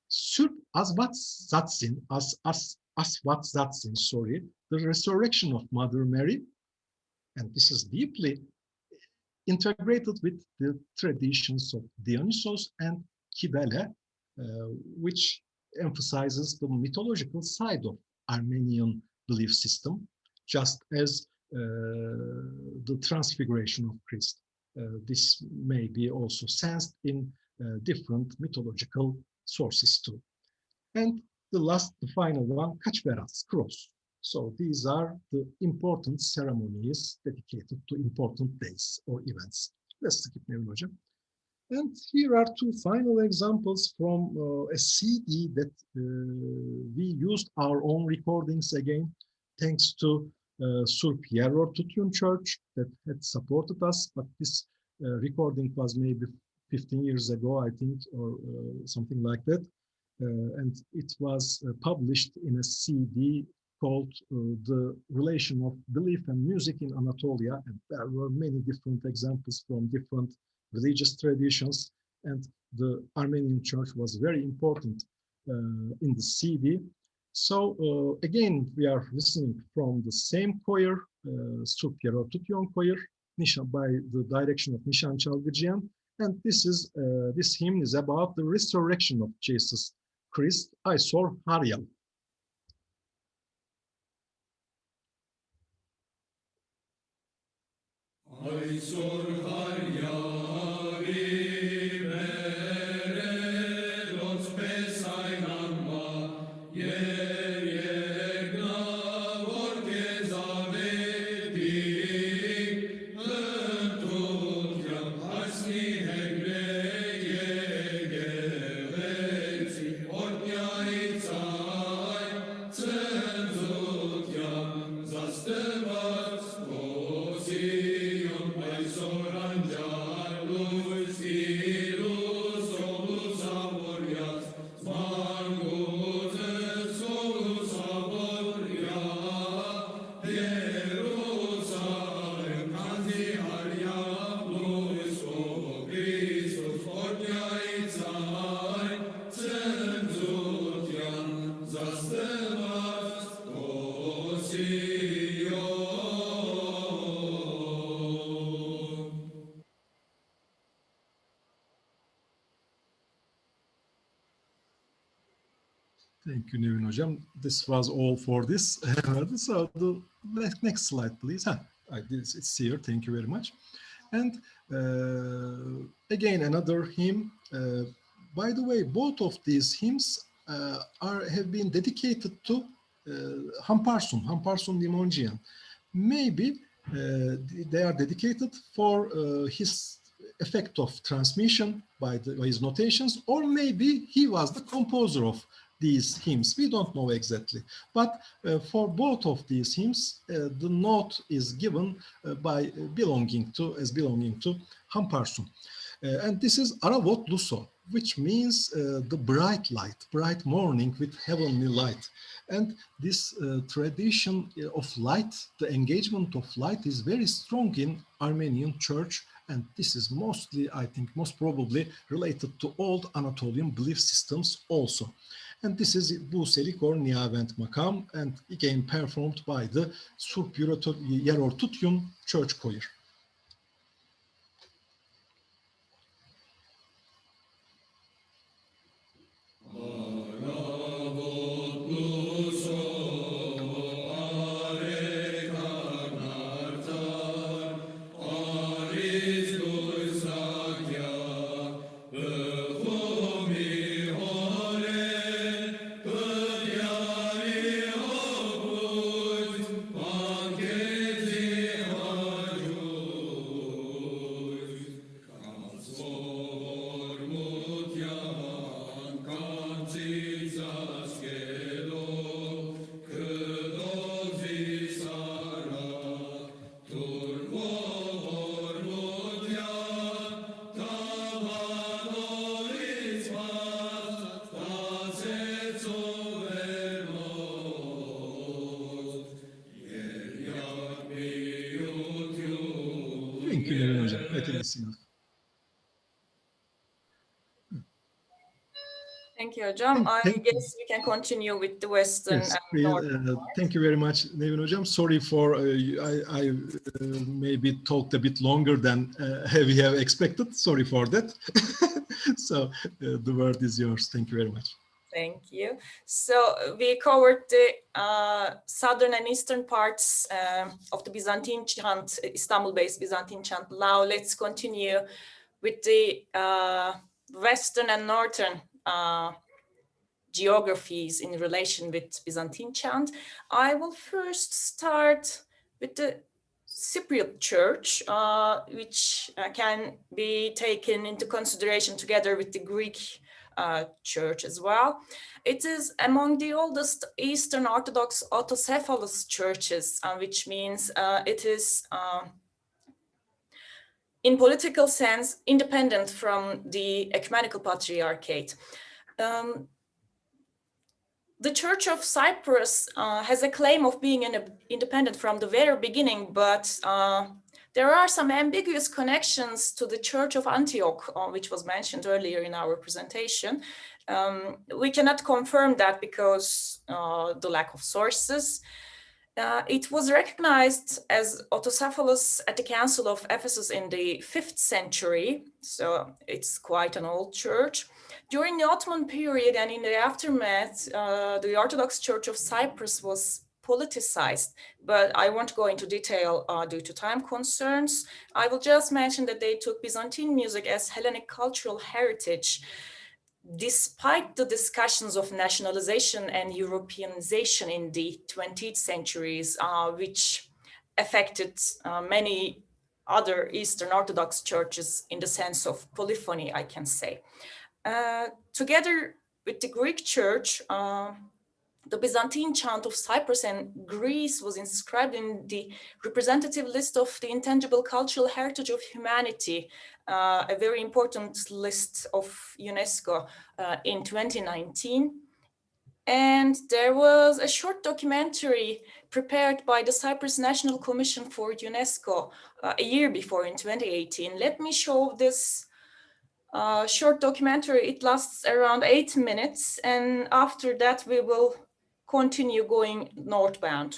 Surp Asvat Zatsin, Asvat Zatsin, sorry, the resurrection of Mother Mary, and this is deeply integrated with the traditions of Dionysos and Kybele, which emphasizes the mythological side of Armenian belief system, just as the transfiguration of Christ. This may be also sensed in different mythological sources too. And the final one, Kachveras, cross. So these are the important ceremonies dedicated to important days or events. Let's skip Nevin hocam. And here are 2 final examples from a CD that we used our own recordings again, thanks to Surp Yeror Tutun Church that had supported us, but this recording was maybe 15 years ago, I think, or something like that. And it was published in a CD called The Relation of Belief and Music in Anatolia. And there were many different examples from different religious traditions. And the Armenian church was very important in the CD. So again, we are listening from the same choir, Surp Yeror Tutun choir, by the direction of Nishan Çalgıcıyan. And this hymn is about the resurrection of Jesus Christ, Aysor Haryal. Thank you, Nevin Hocam. This was all for this. So the next slide, please. It's here. Thank you very much. And again, another hymn. By the way, both of these hymns have been dedicated to Hamparsun Limongian. Maybe they are dedicated for his effect of transmission by his notations, or maybe he was the composer of these hymns. We don't know exactly, but for both of these hymns, the note is given by belonging to Hamparsun, and this is Aravot Luso, which means the bright light, bright morning with heavenly light. And this tradition of light, the engagement of light, is very strong in Armenian church, and this is mostly, I think, most probably related to old Anatolian belief systems also. And this is Buselik or Niavent Makam, and again performed by the Surp Yerortutyun church choir. Thank you, Nevin Hocam. Thank you, Hocam. I guess we can continue with the Western. Yes, thank you very much, Nevin Hocam. Sorry for I maybe talked a bit longer than we have expected. Sorry for that. So the word is yours. Thank you very much. Thank you. So we covered the southern and eastern parts of the Byzantine chant, Istanbul-based Byzantine chant. Now let's continue with the western and northern geographies in relation with Byzantine chant. I will first start with the Cypriot church, which can be taken into consideration together with the Greek church as well. It is among the oldest Eastern Orthodox autocephalous churches, which means it is in political sense independent from the ecumenical patriarchate. The Church of Cyprus has a claim of being independent from the very beginning, but there are some ambiguous connections to the Church of Antioch, which was mentioned earlier in our presentation. We cannot confirm that because the lack of sources. It was recognized as autocephalous at the Council of Ephesus in the 5th century, so it's quite an old church. During the Ottoman period and in the aftermath, the Orthodox Church of Cyprus was politicized, but I won't go into detail due to time concerns. I will just mention that they took Byzantine music as Hellenic cultural heritage, despite the discussions of nationalization and Europeanization in the 20th centuries, which affected many other Eastern Orthodox churches in the sense of polyphony, I can say. Together with the Greek church, the Byzantine chant of Cyprus and Greece was inscribed in the representative list of the intangible cultural heritage of humanity, a very important list of UNESCO in 2019. And there was a short documentary prepared by the Cyprus National Commission for UNESCO a year before in 2018. Let me show this short documentary. It lasts around 8 minutes, and after that we will continue going northbound.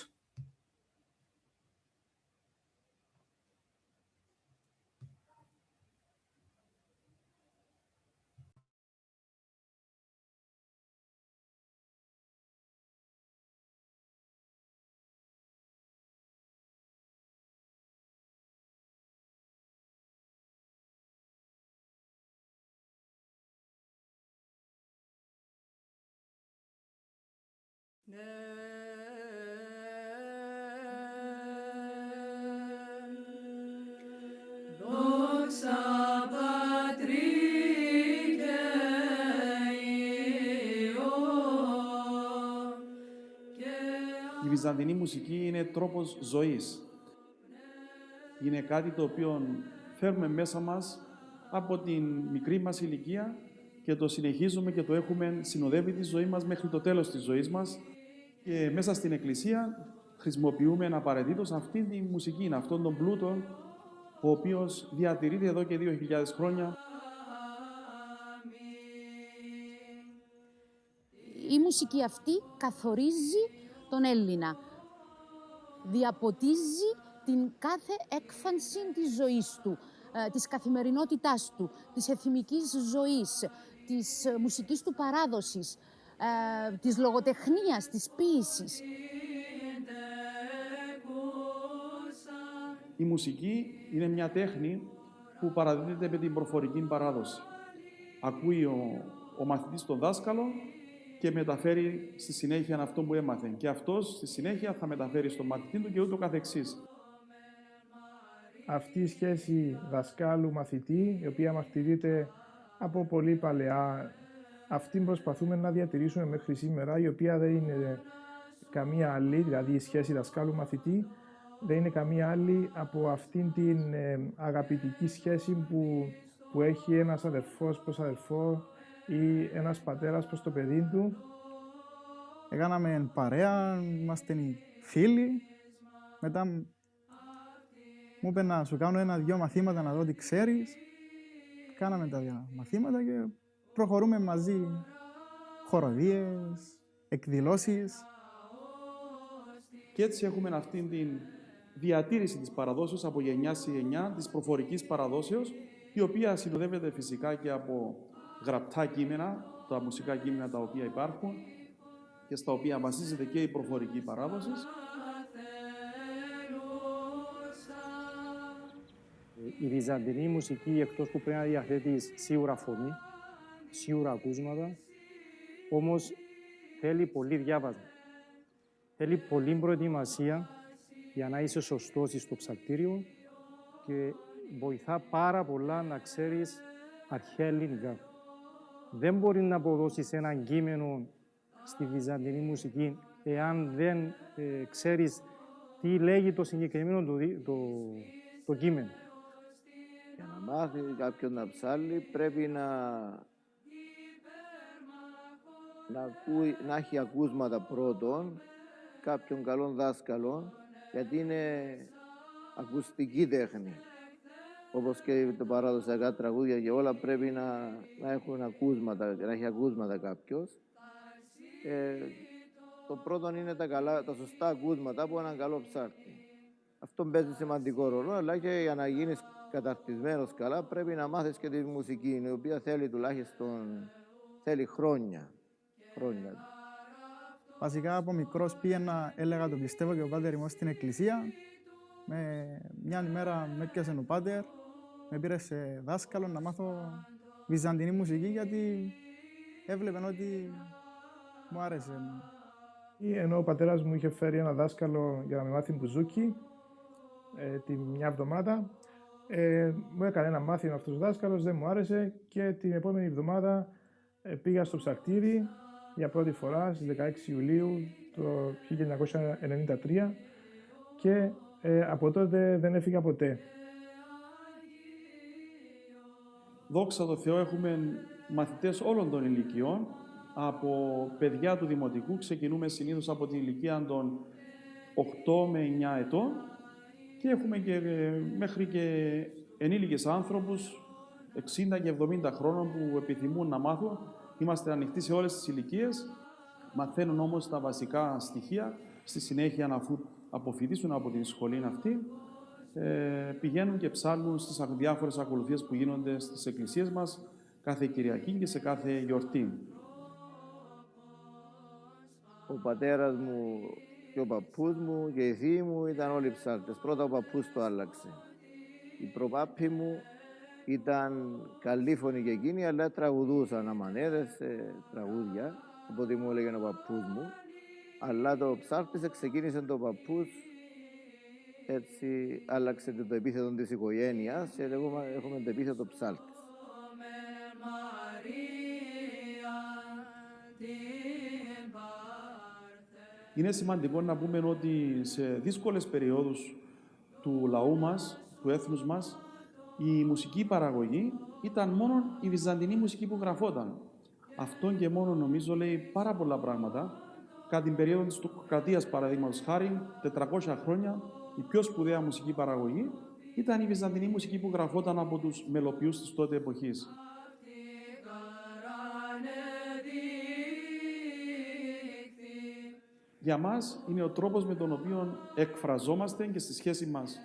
Η βυζαντινή μουσική είναι τρόπος ζωής. Είναι κάτι το οποίο φέρουμε μέσα μας από την μικρή μας ηλικία και το συνεχίζουμε και το έχουμε συνοδεύει τη ζωή μας μέχρι το τέλος της ζωής μας. Και μέσα στην Εκκλησία χρησιμοποιούμε απαραίτητος αυτή τη μουσική, αυτόν τον πλούτο, ο οποίος διατηρείται εδώ και 2.000 χρόνια. Η μουσική αυτή καθορίζει τον Έλληνα. Διαποτίζει την κάθε έκφανση της ζωής του, της καθημερινότητάς του, της εθιμικής ζωής, της μουσικής του παράδοσης, της λογοτεχνίας, της ποίησης. Η μουσική είναι μια τέχνη που παραδίδεται με την προφορική παράδοση. Ακούει ο μαθητής τον δάσκαλο και μεταφέρει στη συνέχεια αυτό που έμαθε. Και αυτός στη συνέχεια θα μεταφέρει στον μαθητή του και ούτω καθεξής. Αυτή η σχέση δασκάλου-μαθητή, η οποία μας τηρείται από πολύ παλαιά, αυτή προσπαθούμε να διατηρήσουμε μέχρι σήμερα, η οποία δεν είναι καμία άλλη, δηλαδή η σχέση δασκάλου-μαθητή, δεν είναι καμία άλλη από αυτήν την αγαπητική σχέση που έχει ένας αδερφός προς αδερφό ή ένας πατέρας προς το παιδί του. Έκαναμε παρέα, είμαστε φίλοι. Μετά μου είπε να σου κάνω 1-2 μαθήματα να δω τι ξέρεις. Κάναμε τα μαθήματα και προχωρούμε μαζί. Χοροδίες, εκδηλώσεις. Και έτσι έχουμε αυτήν την διατήρηση της παραδόσεως από γενιά σε γενιά, της προφορικής παραδόσεως, η οποία συνοδεύεται φυσικά και από γραπτά κείμενα, τα μουσικά κείμενα τα οποία υπάρχουν και στα οποία βασίζεται και η προφορική παράδοση. Η βυζαντινή μουσική, εκτός που πρέπει να διαθέτεις σίγουρα φωνή, σίγουρα ακούσματα, όμως θέλει πολύ διάβασμα. Θέλει πολλή προετοιμασία για να είσαι σωστός στο ψαλτήριο και βοηθά πάρα πολλά να ξέρεις αρχαία ελληνικά. Δεν μπορεί να αποδώσεις ένα κείμενο στη βυζαντινή μουσική εάν δεν ξέρεις τι λέγει το συγκεκριμένο το κείμενο. Για να μάθει κάποιον να ψάλει πρέπει να έχει ακούσματα πρώτον, κάποιον καλόν δάσκαλο, γιατί είναι ακουστική τέχνη. Όπως και τα παραδοσιακά τραγούδια και όλα πρέπει να έχουν ακούσματα, να έχει ακούσματα κάποιος. Το πρώτο είναι τα σωστά ακούσματα από έναν καλό ψάρτη. Αυτό παίζει σημαντικό ρόλο, αλλά και για να γίνεις καταρτισμένος καλά πρέπει να μάθεις και τη μουσική, η οποία θέλει τουλάχιστον χρόνια. Βασικά από μικρός πήγαινα, έλεγα το πιστεύω και ο πάτερ ήμουν στην εκκλησία. Μια ημέρα με έπιασε ο πάτερ, με πήρε σε δάσκαλο να μάθω βυζαντινή μουσική γιατί έβλεπε ότι μου άρεσε. Ενώ ο πατέρας μου είχε φέρει ένα δάσκαλο για να με μάθει μπουζούκι τη μια εβδομάδα, μου έκανε ένα μάθημα αυτός ο δάσκαλος, δεν μου άρεσε και την επόμενη εβδομάδα πήγα στο ψαλτήρι για πρώτη φορά στις 16 Ιουλίου το 1993 και από τότε δεν έφυγα ποτέ. Δόξα τω Θεώ, έχουμε μαθητές όλων των ηλικιών. Από παιδιά του Δημοτικού ξεκινούμε συνήθως από την ηλικία των 8 με 9 ετών και έχουμε και μέχρι και ενήλικες άνθρωπους 60 και 70 χρόνων που επιθυμούν να μάθουν. Είμαστε ανοιχτοί σε όλες τις ηλικίες, μαθαίνουν όμως τα βασικά στοιχεία. Στη συνέχεια, αφού αποφοιτήσουν από την σχολή αυτή, πηγαίνουν και ψάλουν στις διάφορες ακολουθίες που γίνονται στις εκκλησίες μας κάθε Κυριακή και σε κάθε γιορτή. Ο πατέρας μου και ο παππούς μου και οι θείοι μου ήταν όλοι ψάλτες. Πρώτα ο παππούς το άλλαξε. Οι προπάποι μου ήταν καλή φωνή και εκείνοι, αλλά τραγουδούσαν αμανέδες, τραγούδια, οπότε μου έλεγε ο παππούς μου. Αλλά το ψάλτης ξεκίνησε το παππούς, έτσι άλλαξε το επίθετο της οικογένειας και έχουμε το επίθετο ψάλτης. Είναι σημαντικό να πούμε ότι σε δύσκολες περιόδους του λαού μας, του έθνους μας, η μουσική παραγωγή ήταν μόνο η βυζαντινή μουσική που γραφόταν. Αυτό και μόνο νομίζω λέει πάρα πολλά πράγματα. Κατά την περίοδο της τουρκοκρατίας, παραδείγματος χάρη, 400 χρόνια, η πιο σπουδαία μουσική παραγωγή ήταν η βυζαντινή μουσική που γραφόταν από τους μελοποιούς της τότε εποχής. Για μας είναι ο τρόπος με τον οποίο εκφραζόμαστε και στη σχέση μας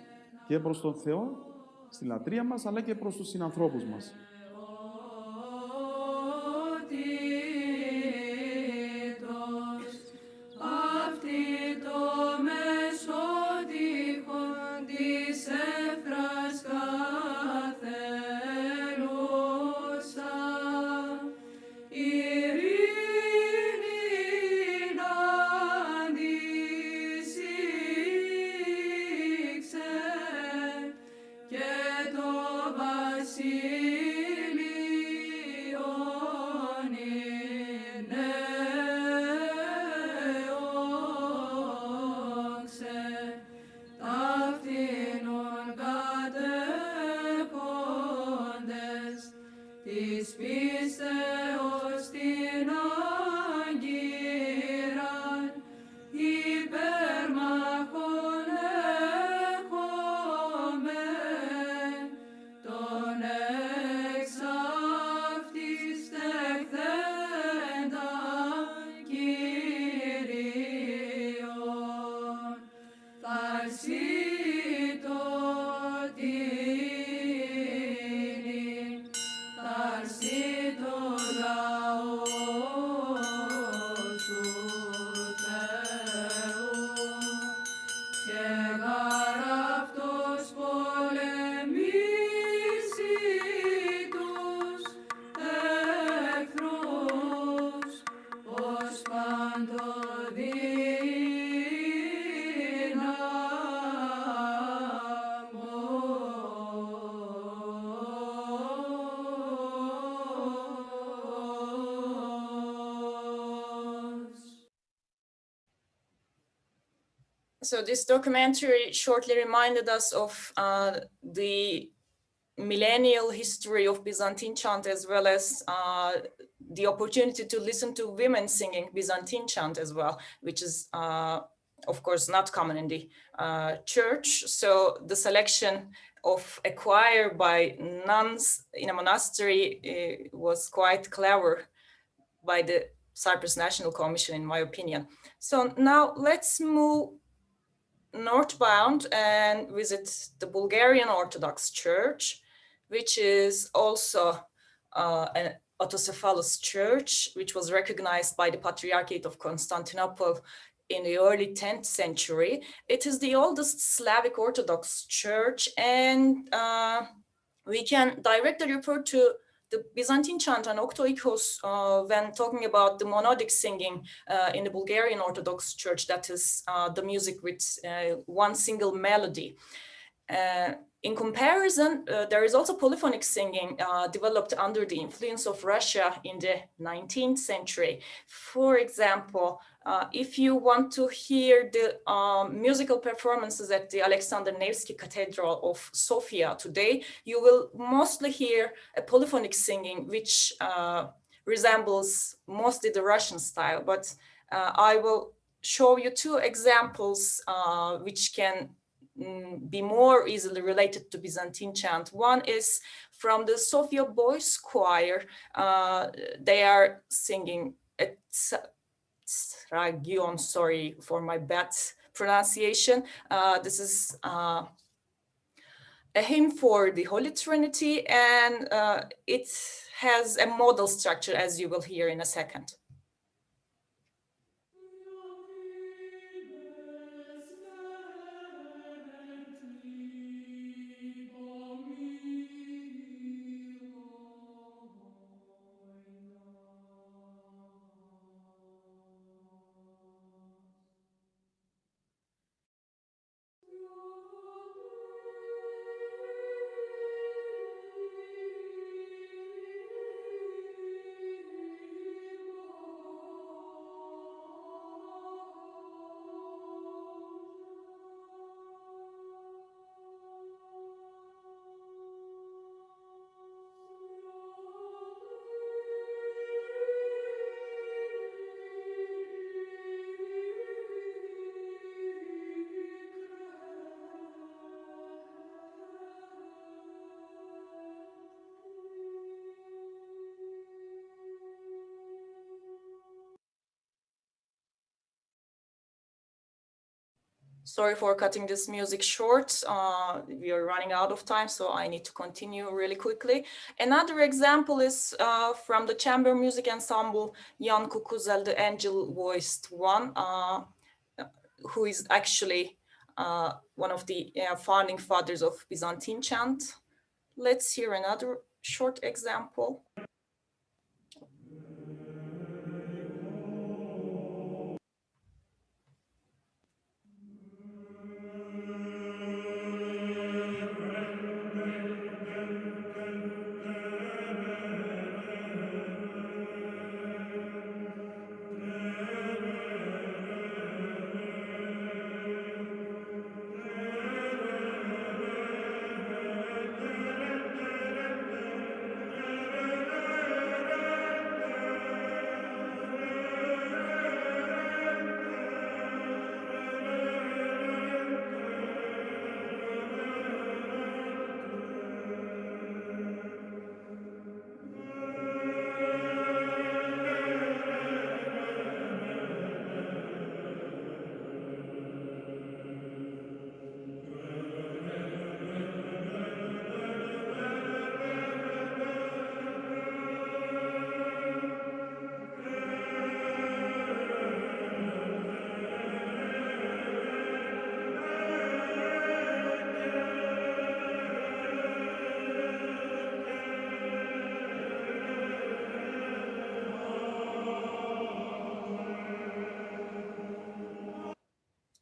και προς τον Θεό, στη λατρεία μας, αλλά και προς τους συνανθρώπους μας. So this documentary shortly reminded us of the millennial history of Byzantine chant, as well as the opportunity to listen to women singing Byzantine chant as well, which is, of course, not common in the church. So the selection of a choir by nuns in a monastery was quite clever by the Cyprus National Commission, in my opinion. So now let's move northbound and visit the Bulgarian Orthodox Church, which is also autocephalous church, which was recognized by the Patriarchate of Constantinople in the early 10th century. It is the oldest Slavic Orthodox church, and we can directly refer to the Byzantine chant and octoikos when talking about the monodic singing in the Bulgarian Orthodox Church, that is the music with one single melody. In comparison, there is also polyphonic singing developed under the influence of Russia in the 19th century. For example, if you want to hear the musical performances at the Alexander Nevsky Cathedral of Sofia today, you will mostly hear a polyphonic singing, which resembles mostly the Russian style. But I will show you two examples which can be more easily related to Byzantine chant. One is from the Sofia Boys Choir. They are singing at Stragion, sorry for my bad pronunciation. This is a hymn for the Holy Trinity, and it has a modal structure, as you will hear in a second. Sorry for cutting this music short. We are running out of time, so I need to continue really quickly. Another example is from the chamber music ensemble Jan Kukuzel, the angel-voiced one, who is actually one of the founding fathers of Byzantine chant. Let's hear another short example.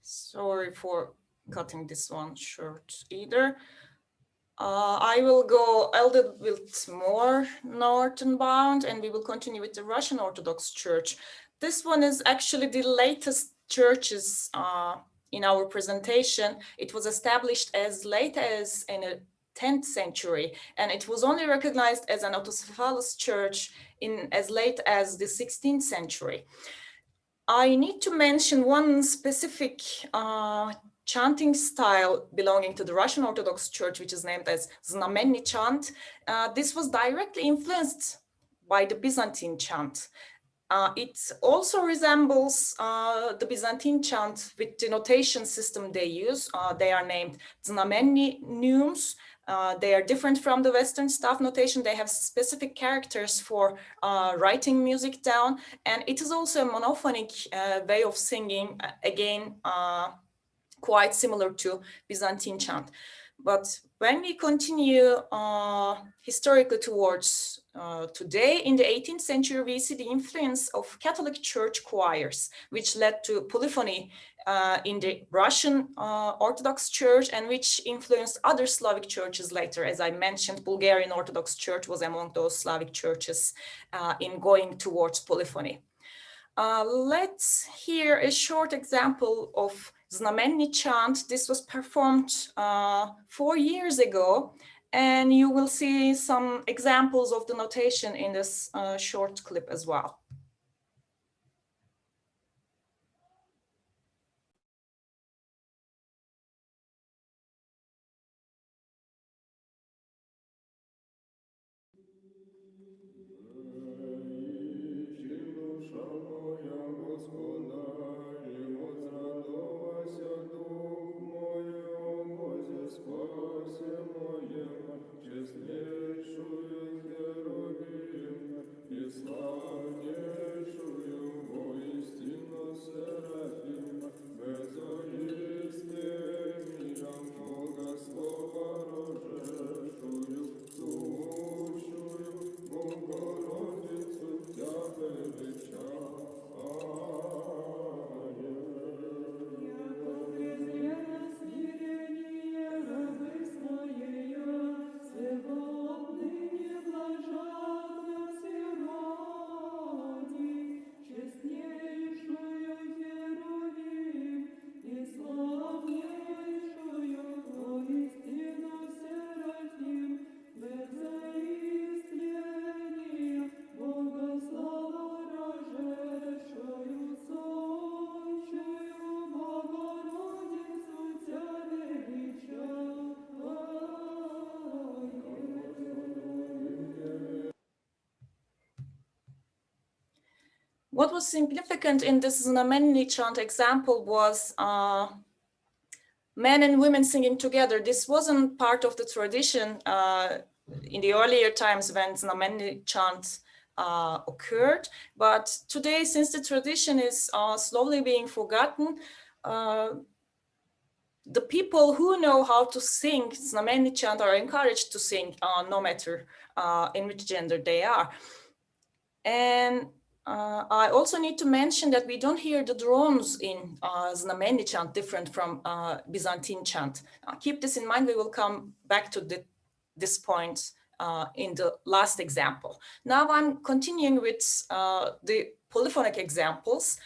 Sorry for cutting this one short either. I will go a little bit more northern bound, and we will continue with the Russian Orthodox Church. This one is actually the latest churches in our presentation. It was established as late as in the 10th century, and it was only recognized as an autocephalous church in as late as the 16th century. I need to mention one specific chanting style belonging to the Russian Orthodox Church, which is named as Znamenny chant. This was directly influenced by the Byzantine chant. It also resembles the Byzantine chant with the notation system they use. They are named znamenny neumes. They are different from the Western staff notation. They have specific characters for writing music down. And it is also a monophonic way of singing, again, quite similar to Byzantine chant. But when we continue historically towards today, in the 18th century, we see the influence of Catholic Church choirs, which led to polyphony in the Russian Orthodox Church, and which influenced other Slavic churches later. As I mentioned, Bulgarian Orthodox Church was among those Slavic churches in going towards polyphony. Let's hear a short example of Znamenny chant. This was performed 4 years ago, and you will see some examples of the notation in this short clip as well. What was significant in this Znamenny chant example was men and women singing together. This wasn't part of the tradition in the earlier times when Znamenny chant occurred, but today, since the tradition is slowly being forgotten, the people who know how to sing Znamenny chant are encouraged to sing no matter in which gender they are. And I also need to mention that we don't hear the drones in Znamenny chant different from Byzantine chant. Keep this in mind. We will come back to this point in the last example. Now I'm continuing with the polyphonic examples.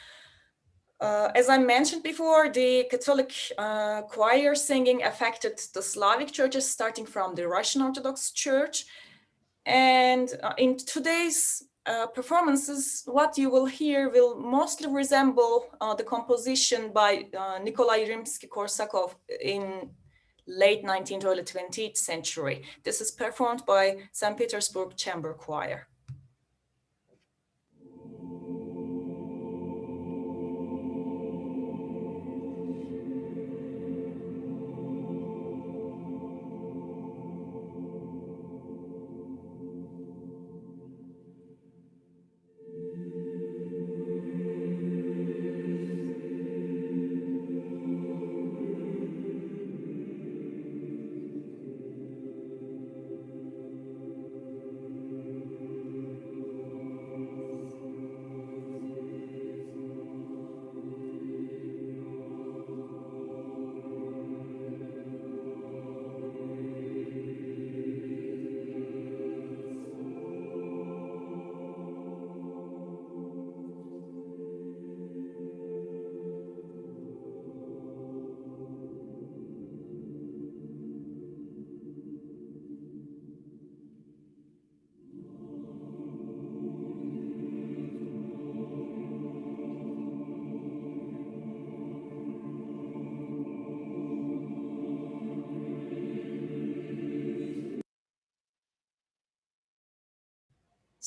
As I mentioned before, the Catholic choir singing affected the Slavic churches, starting from the Russian Orthodox Church. And in today's performances, what you will hear will mostly resemble the composition by Nikolai Rimsky-Korsakov in late 19th, early 20th century. This is performed by St. Petersburg Chamber Choir.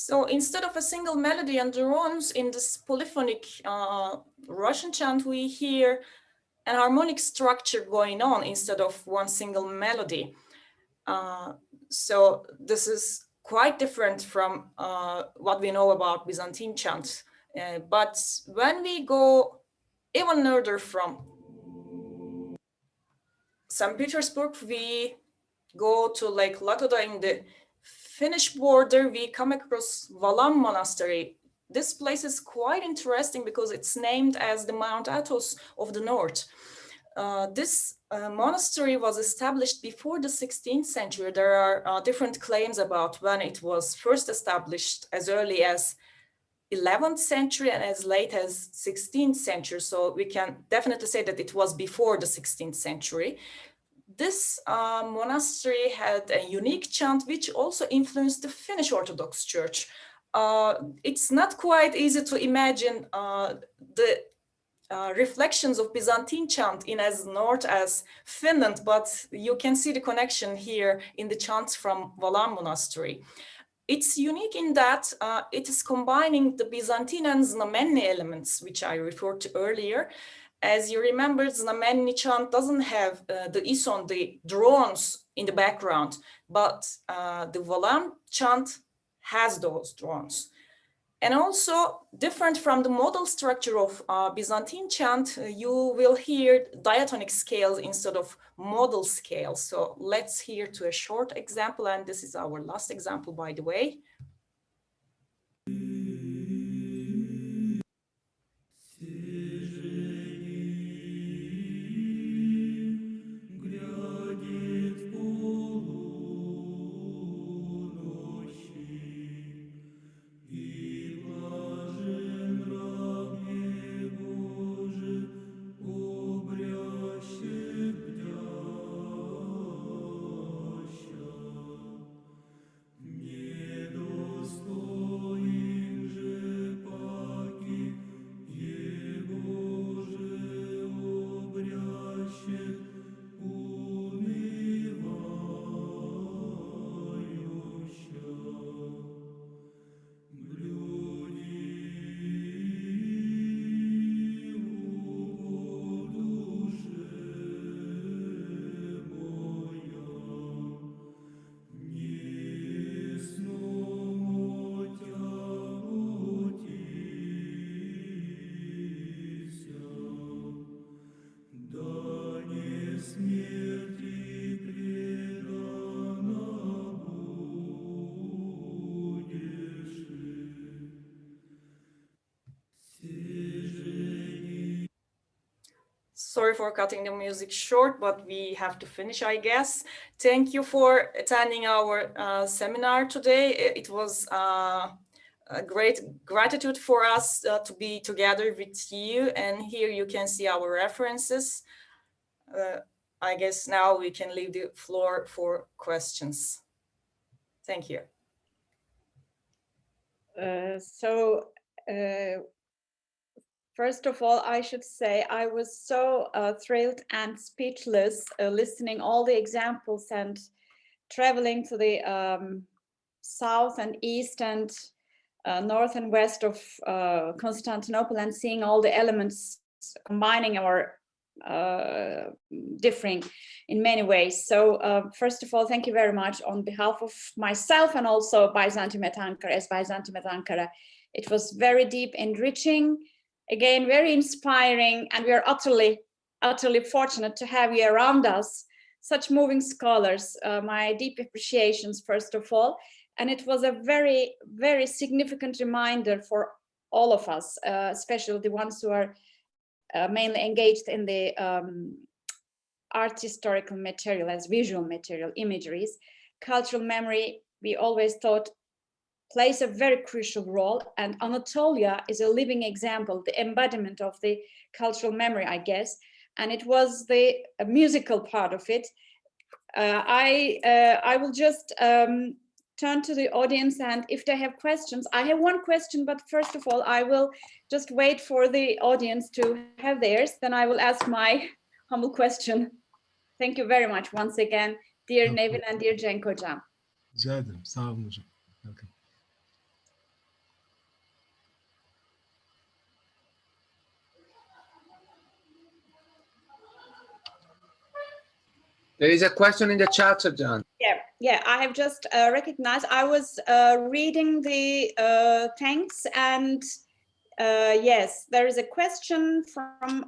So instead of a single melody and drones in this polyphonic Russian chant, we hear an harmonic structure going on instead of one single melody. So this is quite different from what we know about Byzantine chant. But when we go even further from St. Petersburg, we go to Lake Latoda in the Finnish border, we come across Valam Monastery. This place is quite interesting because it's named as the Mount Athos of the north. This monastery was established before the 16th century. There are different claims about when it was first established, as early as 11th century and as late as 16th century. So we can definitely say that it was before the 16th century. This monastery had a unique chant which also influenced the Finnish Orthodox Church. It's not quite easy to imagine the reflections of Byzantine chant in as north as Finland, but you can see the connection here in the chants from Valam Monastery. It's unique in that it is combining the Byzantine and Znamenny elements, which I referred to earlier. As you remember, Znamenny chant doesn't have the ison, the drones in the background, but the Valam chant has those drones. And also, different from the modal structure of Byzantine chant, you will hear diatonic scales instead of modal scales. So let's hear to a short example, and this is our last example, by the way. Sorry for cutting the music short, but we have to finish, I guess. Thank you for attending our seminar today. It was a great gratitude for us to be together with you. And here you can see our references. I guess now we can leave the floor for questions. Thank you. First of all, I should say I was so thrilled and speechless listening all the examples and traveling to the south and east and north and west of Constantinople and seeing all the elements combining or differing in many ways. So first of all, thank you very much on behalf of myself and also Byzantine Ankara. As Byzantine Ankara, it was very deep, enriching, again, very inspiring, and we are utterly fortunate to have you around us, such moving scholars. My deep appreciations, first of all, and it was a very, very significant reminder for all of us, especially the ones who are mainly engaged in the art historical material as visual material, imageries. Cultural memory, we always thought, plays a very crucial role, and Anatolia is a living example, the embodiment of the cultural memory, I guess, and it was the musical part of it. I will just turn to the audience, and if they have questions, I have one question, but first of all, I will just wait for the audience to have theirs, then I will ask my humble question. Thank you very much once again, dear Nevin and dear Cenk Hocam. Rica ederim. Sağ olun hocam. Welcome. There is a question in the chat, John. Yeah, I have just recognized. I was reading the thanks, and yes, there is a question from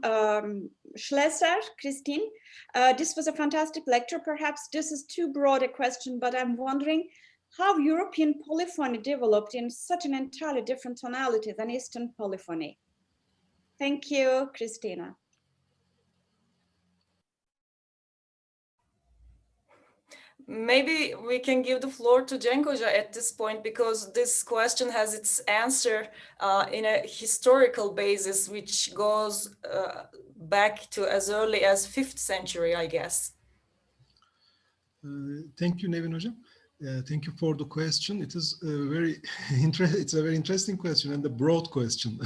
Schlesser, Christine. This was a fantastic lecture. Perhaps this is too broad a question, but I'm wondering how European polyphony developed in such an entirely different tonality than Eastern polyphony. Thank you, Christina. Maybe we can give the floor to Cenk Hoca at this point, because this question has its answer in a historical basis, which goes back to as early as 5th century, I guess. Thank you, Nevin Hocam. Thank you for the question. It is a very interesting question and a broad question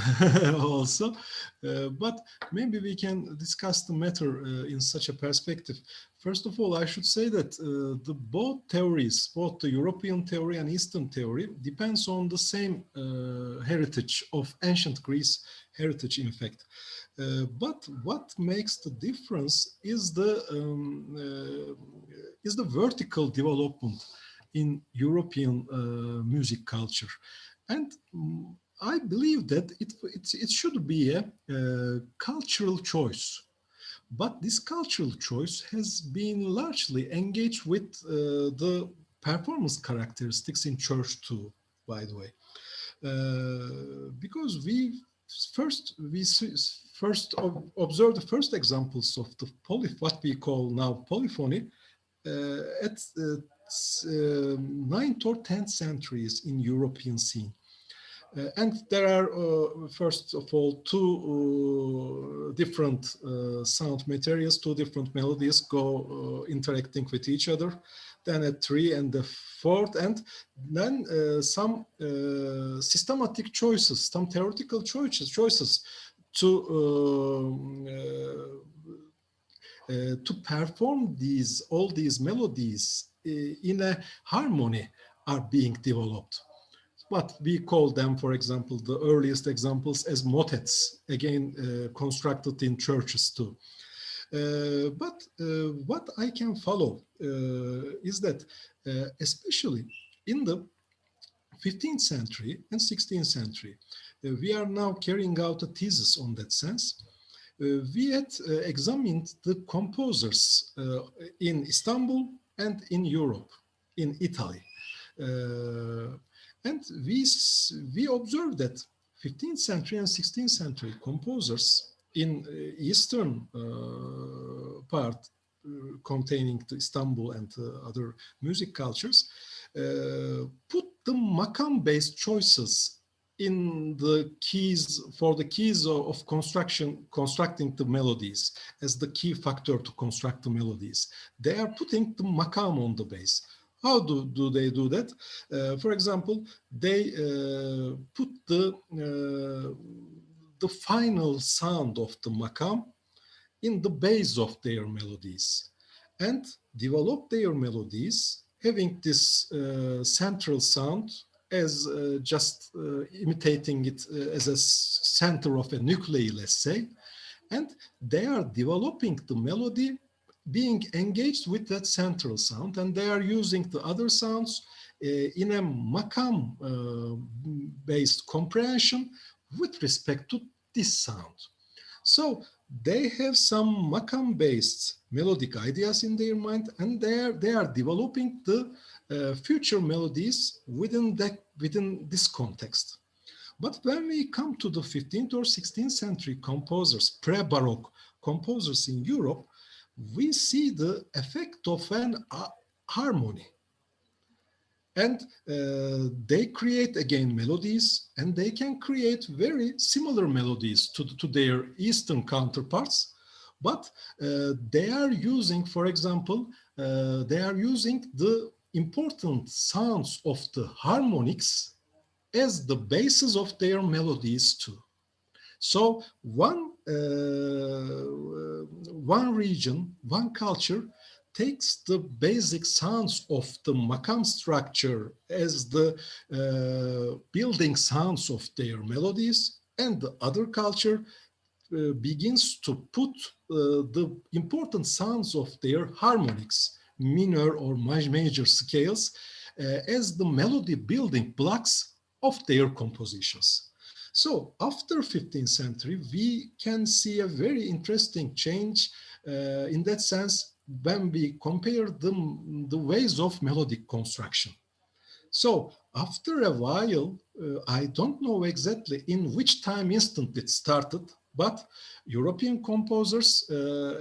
also. But maybe we can discuss the matter in such a perspective. First of all, I should say that both theories, both the European theory and Eastern theory, depends on the same heritage of ancient Greece heritage, in fact. But what makes the difference is the vertical development in European music culture, and I believe that it should be a cultural choice. But this cultural choice has been largely engaged with the performance characteristics in church too, by the way, because we first observe the first examples of the what we call now polyphony at 9th or 10th centuries in European scene. And there are, first of all, two different sound materials, two different melodies go interacting with each other, then a 3 and the 4th, and then some systematic choices, some theoretical choices to perform all these melodies in a harmony are being developed. But we call them, for example, the earliest examples as motets, again constructed in churches too. But what I can follow is that especially in the 15th century and 16th century, we are now carrying out a thesis on that sense. We had examined the composers in Istanbul and in Europe, in Italy. And we observed that 15th century and 16th century composers in Eastern part containing the Istanbul and other music cultures put the makam-based choices in the keys, for the keys of constructing the melodies as the key factor to construct the melodies. They are putting the makam on the bass. How do they do that? For example, they put the final sound of the makam in the base of their melodies and develop their melodies having this central sound as just imitating it as a center of a nuclei, let's say, and they are developing the melody being engaged with that central sound, and they are using the other sounds in a makam-based comprehension with respect to this sound. So they have some makam-based melodic ideas in their mind, and they are developing the future melodies within this context. But when we come to the 15th or 16th century composers, pre-Baroque composers in Europe, we see the effect of an harmony. And they create again melodies, and they can create very similar melodies to their Eastern counterparts. But they are using, for example, they are using the important sounds of the harmonics as the basis of their melodies too. So one region, one culture takes the basic sounds of the makam structure as the building sounds of their melodies, and the other culture begins to put the important sounds of their harmonics, minor or major scales, as the melody building blocks of their compositions. So after 15th century, we can see a very interesting change in that sense when we compare the ways of melodic construction. So after a while, I don't know exactly in which time instant it started, but European composers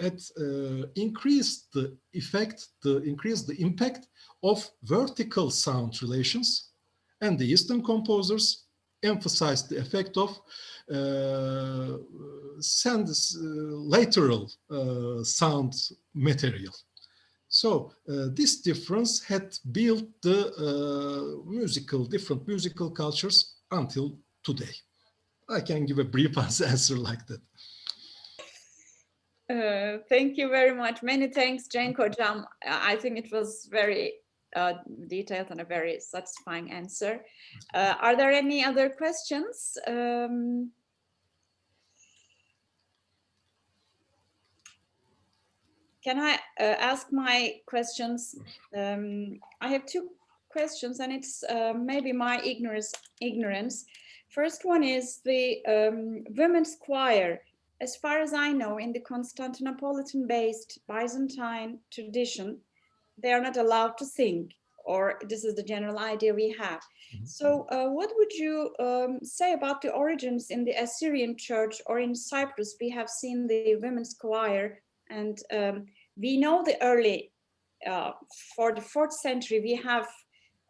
had increased the impact of vertical sound relations, and the Eastern composers emphasized the effect of lateral sound material. So this difference had built the different musical cultures until today. I can give a brief answer like that. Thank you very much. Many thanks, Cenk Hocam. I think it was very detailed and a very satisfying answer. Are there any other questions? Can I ask my questions? I have two questions, and it's maybe my ignorance. First one is the women's choir. As far as I know, in the Constantinopolitan-based Byzantine tradition, they are not allowed to sing, or this is the general idea we have. So what would you say about the origins in the Assyrian church, or in Cyprus? We have seen the women's choir, and we know the early, for the 4th century, we have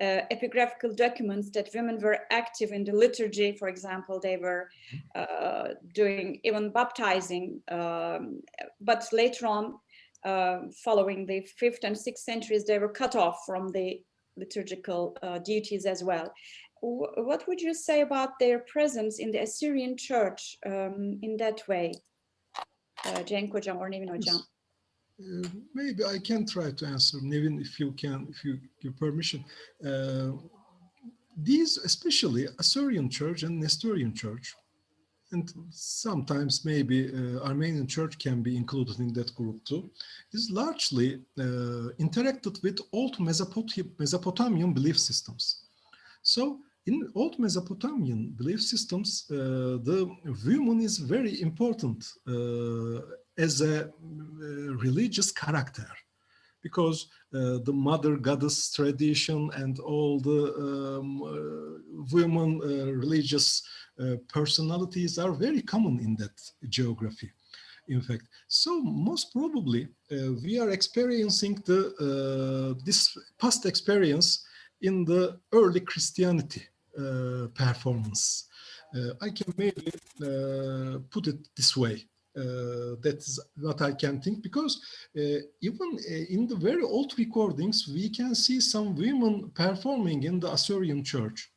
epigraphical documents that women were active in the liturgy. For example, they were doing even baptizing, but later on, following the 5th and 6th centuries, they were cut off from the liturgical duties as well. What would you say about their presence in the Assyrian church in that way? Cenk Hocam or Nevin Hocam? Maybe I can try to answer, Nevin, if you give permission. These, especially Syrian church and Nestorian church, and sometimes maybe Armenian church can be included in that group too, is largely interacted with old Mesopotamian belief systems. So in old Mesopotamian belief systems, the woman is very important as a religious character, because the mother goddess tradition and all the women religious personalities are very common in that geography, in fact. So most probably we are experiencing this past experience in the early Christianity performance. I can maybe put it this way. That is what I can think, because even in the very old recordings, we can see some women performing in the Assyrian church.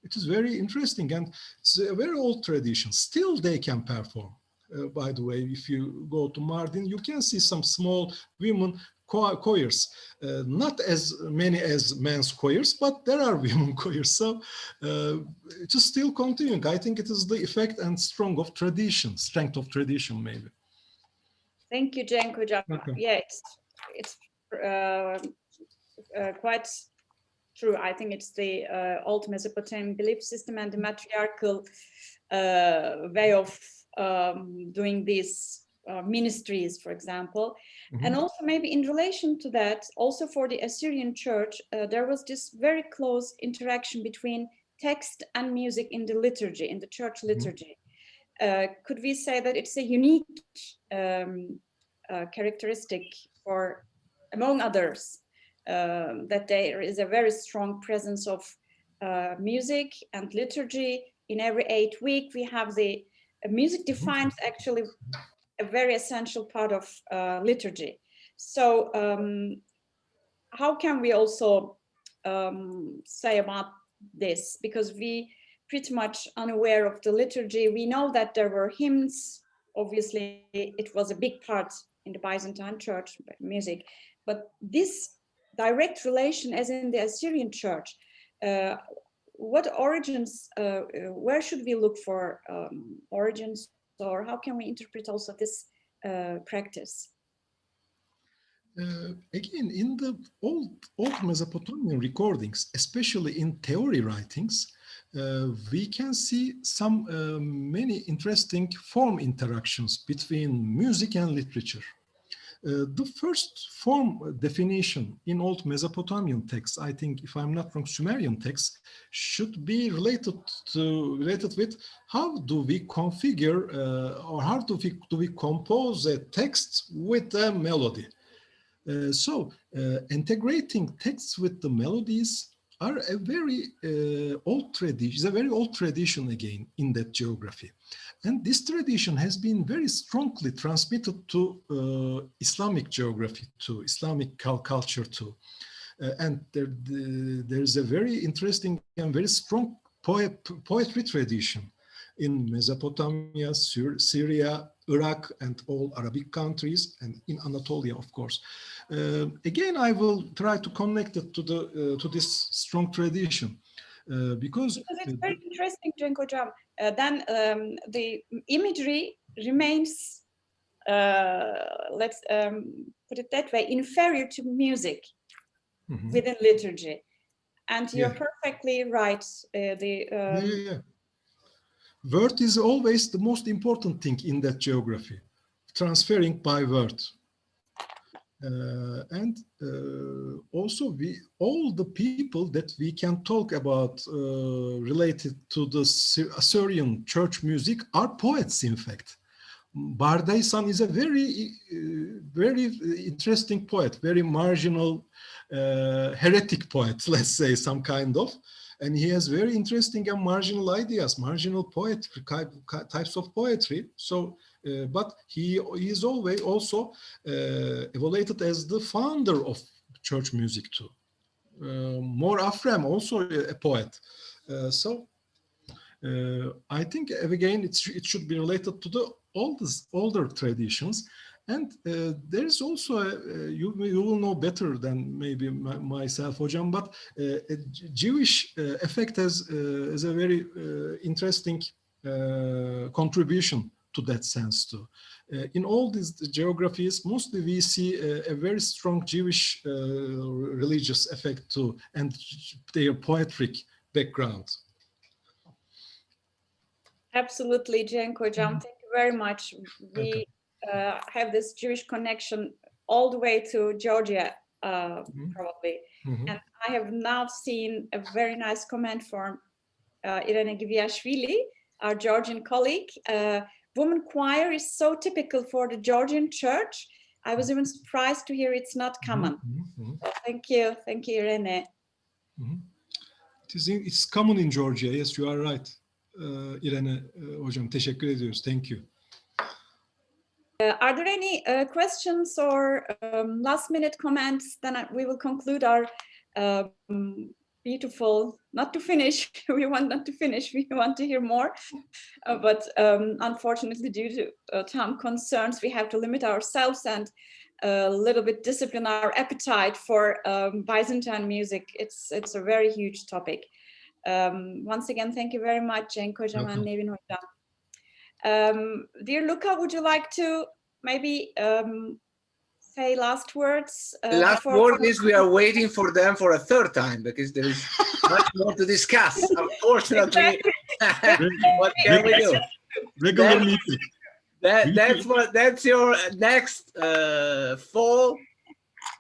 It is very interesting, and it's a very old tradition. Still they can perform. By the way, if you go to Mardin, you can see some small women choirs, not as many as men's choirs, but there are women choirs. So it is still continuing. I think it is the effect and strength of tradition, maybe. Thank you, Cenk Hocam. Yeah, it's quite true. I think it's the old Mesopotamian belief system and the matriarchal way of doing these ministries, for example. And also maybe in relation to that, also for the Assyrian church, there was this very close interaction between text and music in the liturgy, in the church liturgy. Could we say that it's a unique characteristic for, among others, that there is a very strong presence of music and liturgy? In every 8 weeks, we have the music defines actually a very essential part of liturgy. So how can we also say about this? Because we pretty much unaware of the liturgy. We know that there were hymns. Obviously, it was a big part in the Byzantine church, music. But this direct relation, as in the Assyrian church, what origins, where should we look for origins or how can we interpret also this practice? Again, in the old Mesopotamian recordings, especially in theory writings, we can see some many interesting form interactions between music and literature. The first form definition in old Mesopotamian texts, I think, if I'm not wrong, Sumerian texts, should be related with how do we configure or how do we compose a text with a melody. So integrating texts with the melodies are a very old tradition. It's a very old tradition again in that geography. And this tradition has been very strongly transmitted to Islamic geography, to Islamic culture too. And there's a very interesting and very strong poetry tradition in Mesopotamia, Syria, Iraq, and all Arabic countries, and in Anatolia, of course. Again, I will try to connect it to this strong tradition because it's very interesting, Cenk Hocam. Then the imagery remains, let's put it that way, inferior to music within liturgy. And you're perfectly right. Word is always the most important thing in that geography, transferring by word. And also all the people that we can talk about related to the Assyrian church music are poets, in fact. Bardaisan is a very interesting poet, very marginal, heretic poet, let's say, some kind of. And he has very interesting and marginal ideas, marginal poetry, types of poetry. So, but he is always also evaluated as the founder of church music too. More Afrem, also a poet. So, I think again it should be related to the older traditions. And there is also, you will know better than maybe myself, Hocam, but a Jewish effect has a very interesting contribution to that sense too. In all these geographies, mostly we see a very strong Jewish religious effect too, and their poetic background. Absolutely, Cenk Hocam. Thank you very much. We have this Jewish connection all the way to Georgia, probably. And I have now seen a very nice comment from Irene Giviashvili, our Georgian colleague. Woman choir is so typical for the Georgian church. I was even surprised to hear it's not common. So thank you, Irene. It's common in Georgia. Yes, you are right. Irene Hocam, teşekkür ediyoruz. Thank you. Are there any questions or last minute comments? Then we will conclude our beautiful, not to finish, we want not to finish, we want to hear more. But unfortunately, due to time concerns, we have to limit ourselves and a little bit discipline our appetite for Byzantine music. It's a very huge topic. Once again, thank you very much, Cenk Hocam and Nevin Hocam. Dear Luca, would you like to maybe say last words? The last word is we are waiting for them for a third time because there is much more to discuss. Unfortunately, what can we do? Regular meeting. That's your next fall.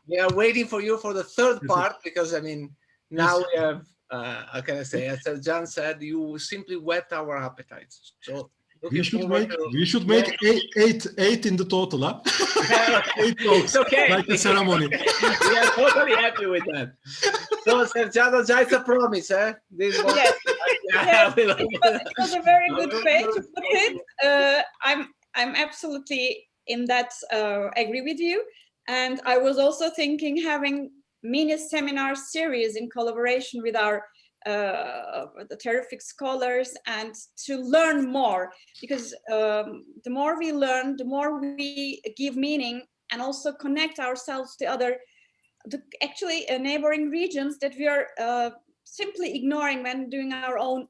We are waiting for you for the third part because I mean now we have. How can I say? As John said, you simply whet our appetites. So we should make eight in the total, huh? 8 talks, it's okay. Like the ceremony. We are totally happy with that. So, Sergiano, it's a promise, eh? This one. Yes. It was a very good way to put it. I'm absolutely in that. Agree with you, and I was also thinking having mini seminar series in collaboration with our the terrific scholars and to learn more, because the more we learn, the more we give meaning and also connect ourselves to actually neighboring regions that we are simply ignoring when doing our own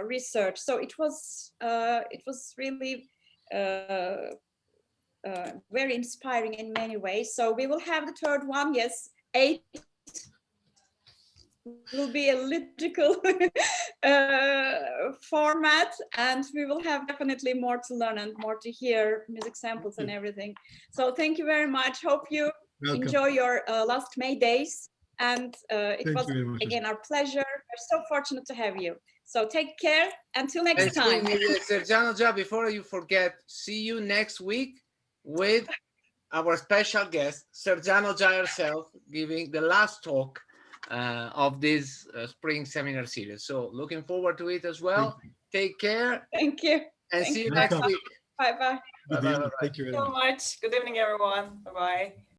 research. So it was really very inspiring in many ways. So we will have the third one. Yes, 8 will be a liturgical format, and we will have definitely more to learn and more to hear music samples and everything. So thank you very much. Hope you enjoy your last May days, and it was again our pleasure. We're so fortunate to have you. So take care until next time. Sergiano, before you forget, see you next week with our special guest, Sergiano herself, giving the last talk of this spring seminar series. So looking forward to it as well. Take care. Thank you. And see you next week. Bye-bye. Bye-bye. Thank you very much. Good evening, everyone. Bye-bye.